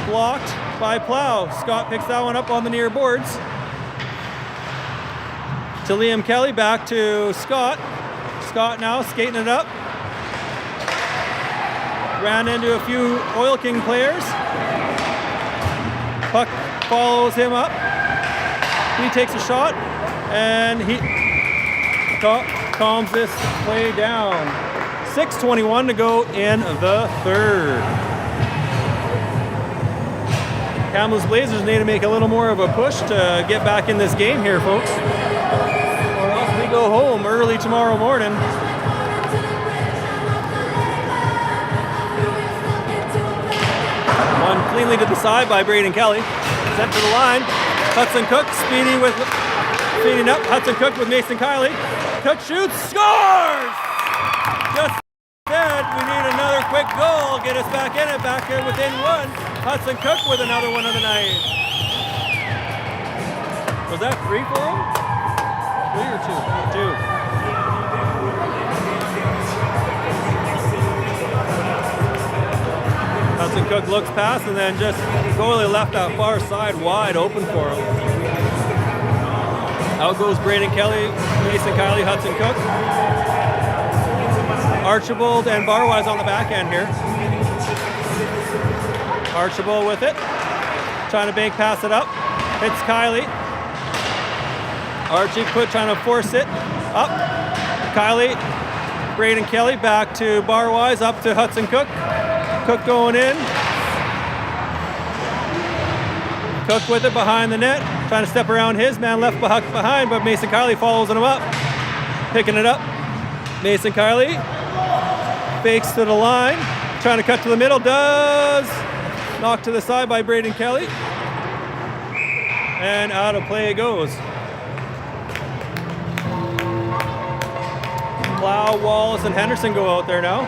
S1: Blocked by Plow. Scott picks that one up on the near boards. To Liam Kelly, back to Scott. Scott now skating it up. Ran into a few Oil King players. Puck follows him up. He takes a shot and he calms this play down. 6:21 to go in the third. Kamloops Blazers need to make a little more of a push to get back in this game here, folks. Or else we go home early tomorrow morning. One cleanly to the side by Braden Kelly. Sent to the line. Hudson Cook speeding up. Hudson Cook with Mason Kiley. Cook shoots, scores! Just said we need another quick goal. Get us back in it, back here within one. Hudson Cook with another one of the night. Was that 3 for him? 3 or 2? 2. Hudson Cook looks past and then just goalie left that far side wide open for him. Out goes Braden Kelly, Mason Kiley, Hudson Cook. Archibald and Barwise on the back end here. Archibald with it. Trying to bank pass it up. Hits Kiley. Archie trying to force it up. Kiley, Braden Kelly back to Barwise, up to Hudson Cook. Cook going in. Cook with it behind the net. Trying to step around his man, left behind, but Mason Kiley follows him up. Picking it up. Mason Kiley fakes to the line. Trying to cut to the middle. Does. Knocked to the side by Braden Kelly. And out of play it goes. Plow, Wallace, and Henderson go out there now.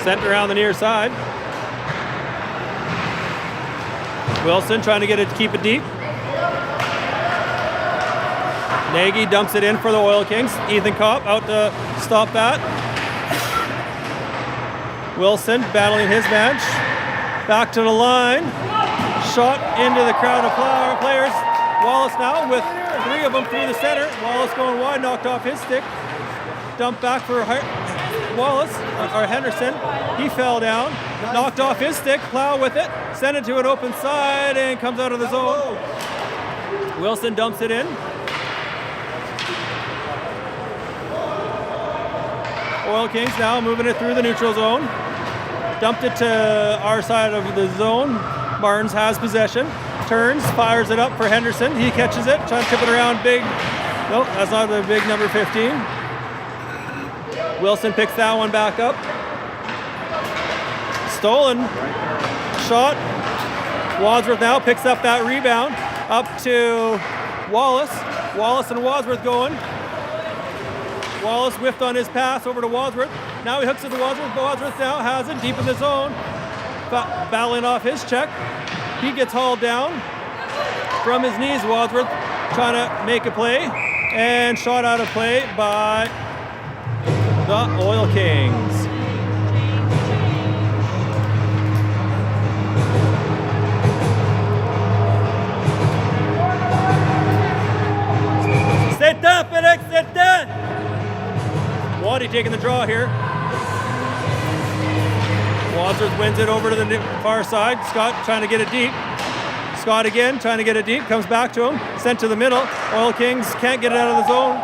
S1: Sent around the near side. Wilson trying to get it to keep it deep. Nagy dumps it in for the Oil Kings. Ethan Kopp out to stop that. Wilson battling his bench. Back to the line. Shot into the crowd of players. Wallace now with 3 of them through the center. Wallace going wide, knocked off his stick. Dump back for Wallace, or Henderson. He fell down, knocked off his stick. Plow with it, send it to an open side, and comes out of the zone. Wilson dumps it in. Oil Kings now moving it through the neutral zone. Dumped it to our side of the zone. Barnes has possession. Turns, fires it up for Henderson. He catches it, trying to tip it around big. Nope, that's not the big number 15. Wilson picks that one back up. Stolen. Shot. Wadsworth now picks up that rebound. Up to Wallace. Wallace and Wadsworth going. Wallace whiffed on his pass over to Wadsworth. Now he hooks it to Wadsworth. Wadsworth now has it deep in the zone. Battling off his check. He gets hauled down from his knees. Wadsworth trying to make a play, and shot out of play by the Oil Kings. C'est un, Félix, c'est un! Waddy taking the draw here. Wadsworth wins it over to the far side. Scott trying to get it deep. Scott again trying to get it deep. Comes back to him. Sent to the middle. Oil Kings can't get it out of the zone.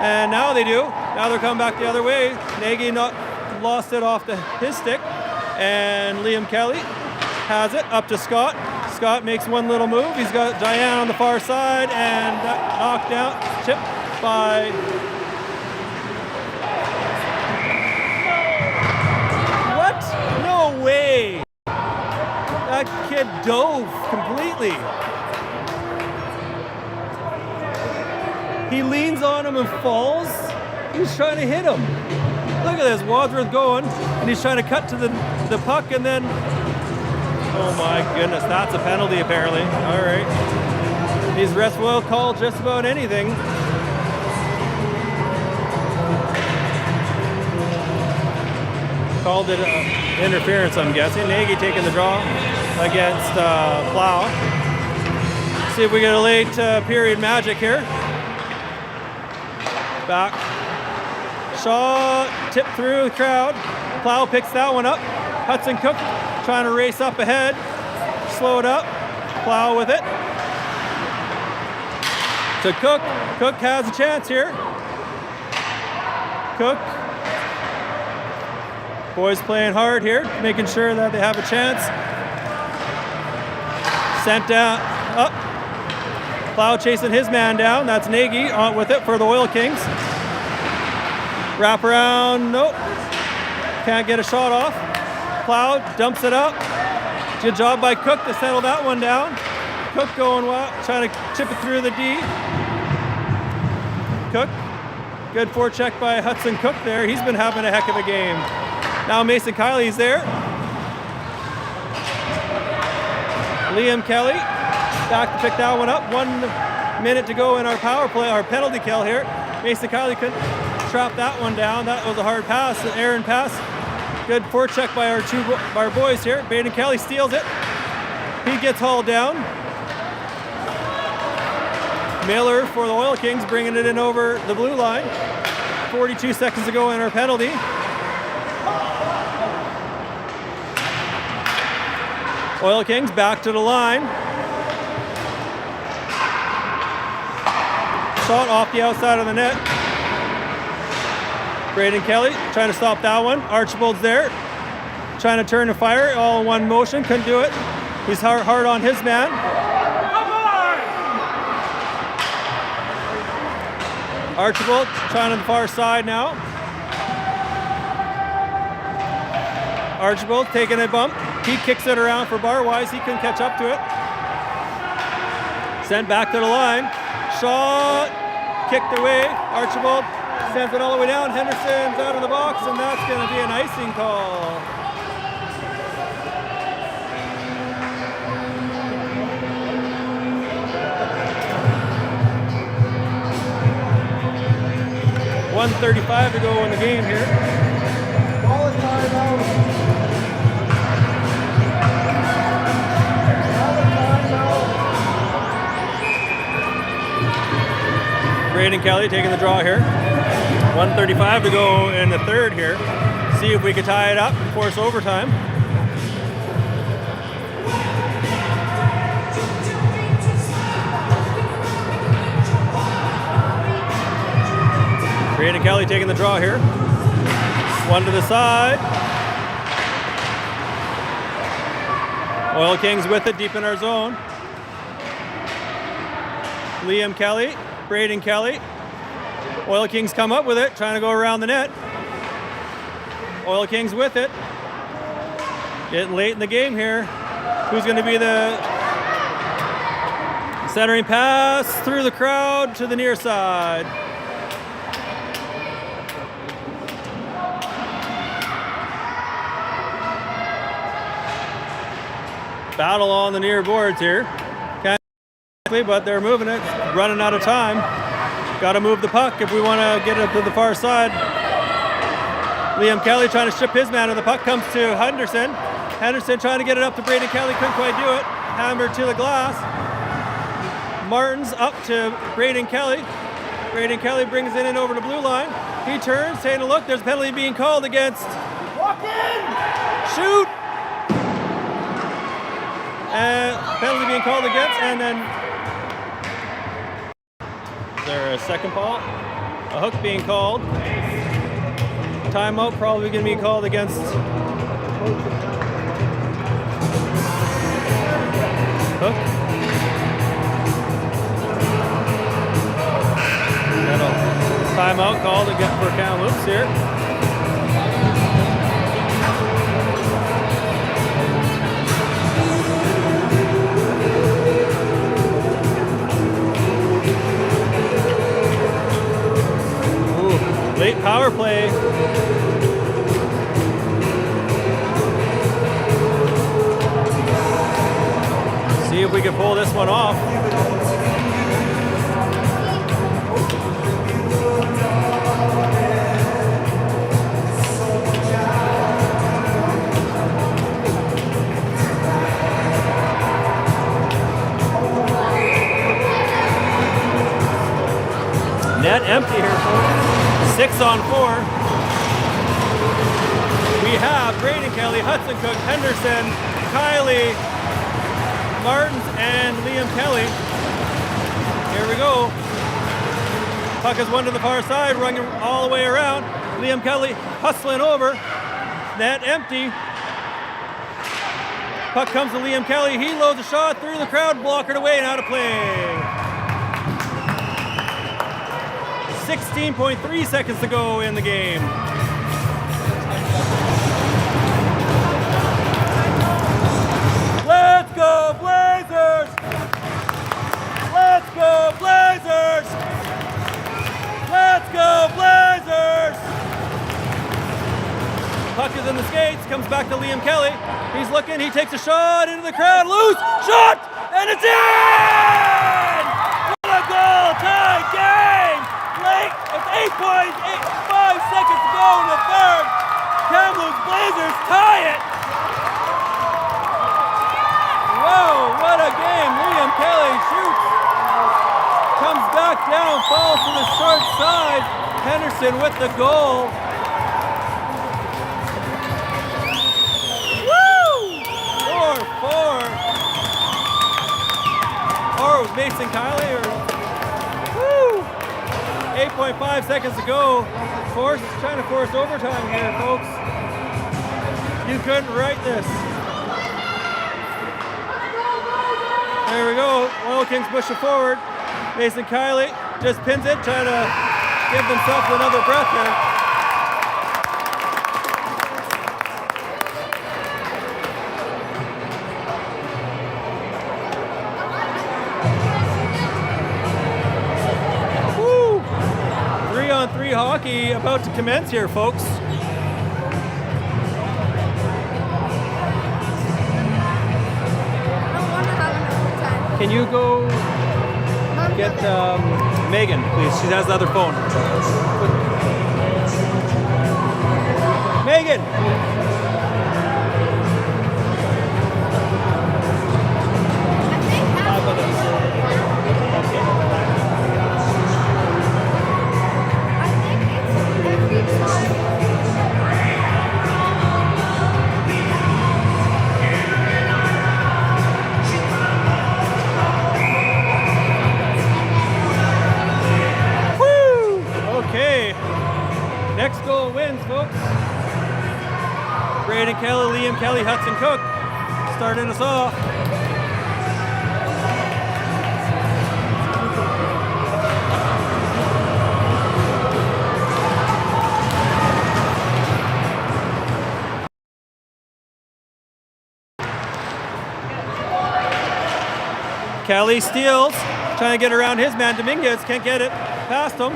S1: And now they do. Now they're coming back the other way. Nagy lost it off his stick. And Liam Kelly has it up to Scott. Scott makes one little move. He's got Diane on the far side, and knocked down, chipped by no way! That kid dove completely. He leans on him and falls. He's trying to hit him. Look at this, Wadsworth going, and he's trying to cut to the puck, and then, oh my goodness, that's a penalty apparently. All right. These refs will call just about anything. Called it interference, I'm guessing. Nagy taking the draw against Plow. See if we get a late period magic here. Back. Shot, tip through the crowd. Plow picks that one up. Hudson Cook trying to race up ahead. Slow it up. Plow with it. To Cook. Cook has a chance here. Cook. Boys playing hard here, making sure that they have a chance. Sent down, up. Plow chasing his man down. That's Nagy on with it for the Oil Kings. Wrap around, nope. Can't get a shot off. Plow dumps it up. Good job by Cook to settle that one down. Cook going wild, trying to chip it through the D. Cook, good forecheck by Hudson Cook there. He's been having a heck of a game. Now Mason Kiley's there. Liam Kelly back to pick that one up. 1 minute to go in our power play, our penalty kill here. Mason Kiley couldn't trap that one down. That was a hard pass, an errant pass. Good forecheck by our boys here. Baden Kelly steals it. He gets hauled down. Miller for the Oil Kings bringing it in over the blue line. 42 seconds to go in our penalty. Oil Kings back to the line. Shot off the outside of the net. Braden Kelly trying to stop that one. Archibald's there. Trying to turn and fire all in one motion. Couldn't do it. He's hard on his man. Archibald trying on the far side now. Archibald taking a bump. He kicks it around for Barwise. He couldn't catch up to it. Sent back to the line. Shot. Kicked away. Archibald sends it all the way down. Henderson's out of the box, and that's going to be an icing call. .135 to go in the game here.
S3: Call a timeout.
S1: Braden Kelly taking the draw here. 1:35 to go in the third here. See if we can tie it up and force overtime. Braden Kelly taking the draw here. One to the side. Oil Kings with it deep in our zone. Liam Kelly, Braden Kelly. Oil Kings come up with it, trying to go around the net. Oil Kings with it. Getting late in the game here. Who's going to be the centering pass through the crowd to the near side? Battle on the near boards here. Can't but they're moving it. Running out of time. Got to move the puck if we want to get it to the far side. Liam Kelly trying to strip his man, and the puck comes to Henderson. Henderson trying to get it up to Braden Kelly, couldn't quite do it. Hammered to the glass. Martin's up to Braden Kelly. Braden Kelly brings it in over the blue line. He turns, taking a look. There's a penalty being called against.
S3: Walk in!
S1: Shoot! Penalty being called against, and then is there a second ball? A hook being called. Timeout probably going to be called against Hook. Timeout called again for Kamloops here. Late power play. See if we can pull this one off. Net empty here, folks. 6 on 4. We have Braden Kelly, Hudson Cook, Henderson, Kylie, Martins, and Liam Kelly. Here we go. Puck is one to the far side, running all the way around. Liam Kelly hustling over. Net empty. Puck comes to Liam Kelly. He loads a shot through the crowd, blockered away and out of play. 16.3 seconds to go in the game. Let's go Blazers! Let's go Blazers! Let's go Blazers! Puck is in the skates, comes back to Liam Kelly. He's looking, he takes a shot into the crowd, loose, shot, and it's in! What a goal, tie game! It's 8.85 seconds to go in the third. Kamloops Blazers tie it. Whoa, what a game. Liam Kelly shoots. Comes back down, falls to the short side. Henderson with the goal. Woo! 4-4. Or was Mason Kylie or... Woo! 8.5 seconds to go. Trying to force overtime here, folks. You couldn't write this. There we go. Oil Kings push it forward. Mason Kylie just pins it, trying to give themselves another breath here. Hockey about to commence here, folks. Can you go get Megan, please? She has the other phone. Hagen.
S4: I think it's every time.
S1: Woo! Okay. Next goal wins, folks. Braden Kelly, Liam Kelly, Hudson Cook starting us off. Kelly steals, trying to get around his man. Dominguez can't get it past him.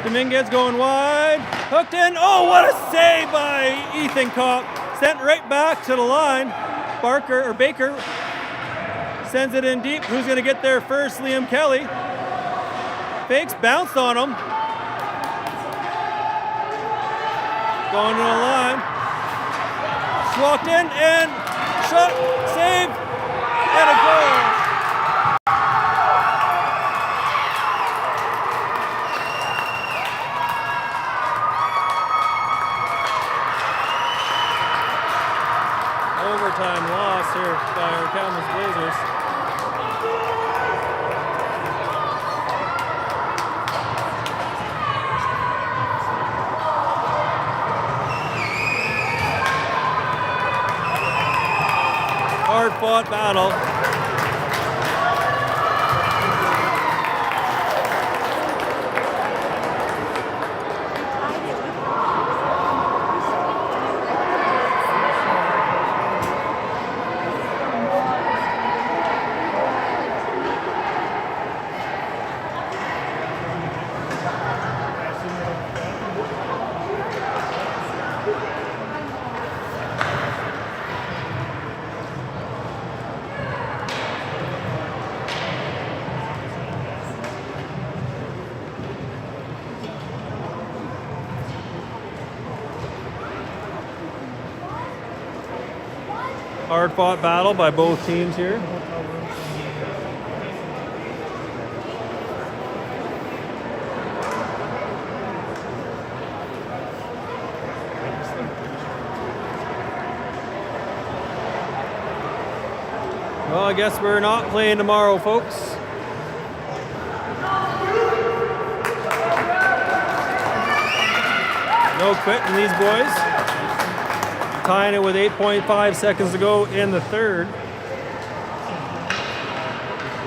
S1: Dominguez going wide, hooked in. Oh, what a save by Ethan Kopp. Sent right back to the line. Baker sends it in deep. Who's going to get there first? Liam Kelly. Fakes, bounced on him. Going to the line. Walked in and shot, save, and a goal. Overtime loss here by our Kamloops Blazers. Hard-fought battle. Hard-fought battle by both teams here. Well, I guess we're not playing tomorrow, folks. No quitting these boys. Tying it with 8.5 seconds to go in the third.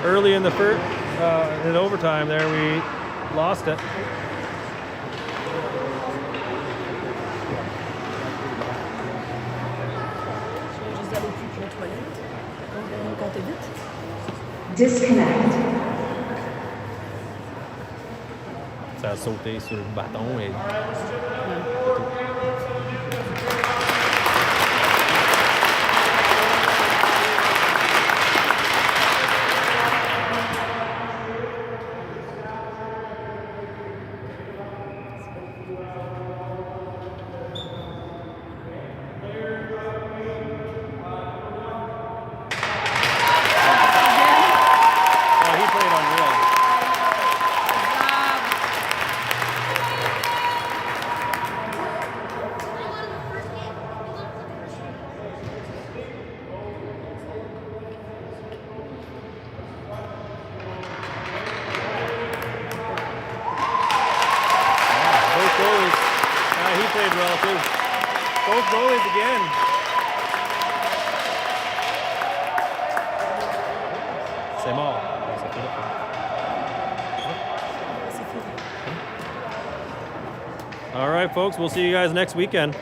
S1: Early in the first, in overtime there, we lost it.
S5: Disconnect.
S1: Ça a sauté sur le bâton et... Played well too. Both goalies again. C'est mort. All right, folks. We'll see you guys next weekend.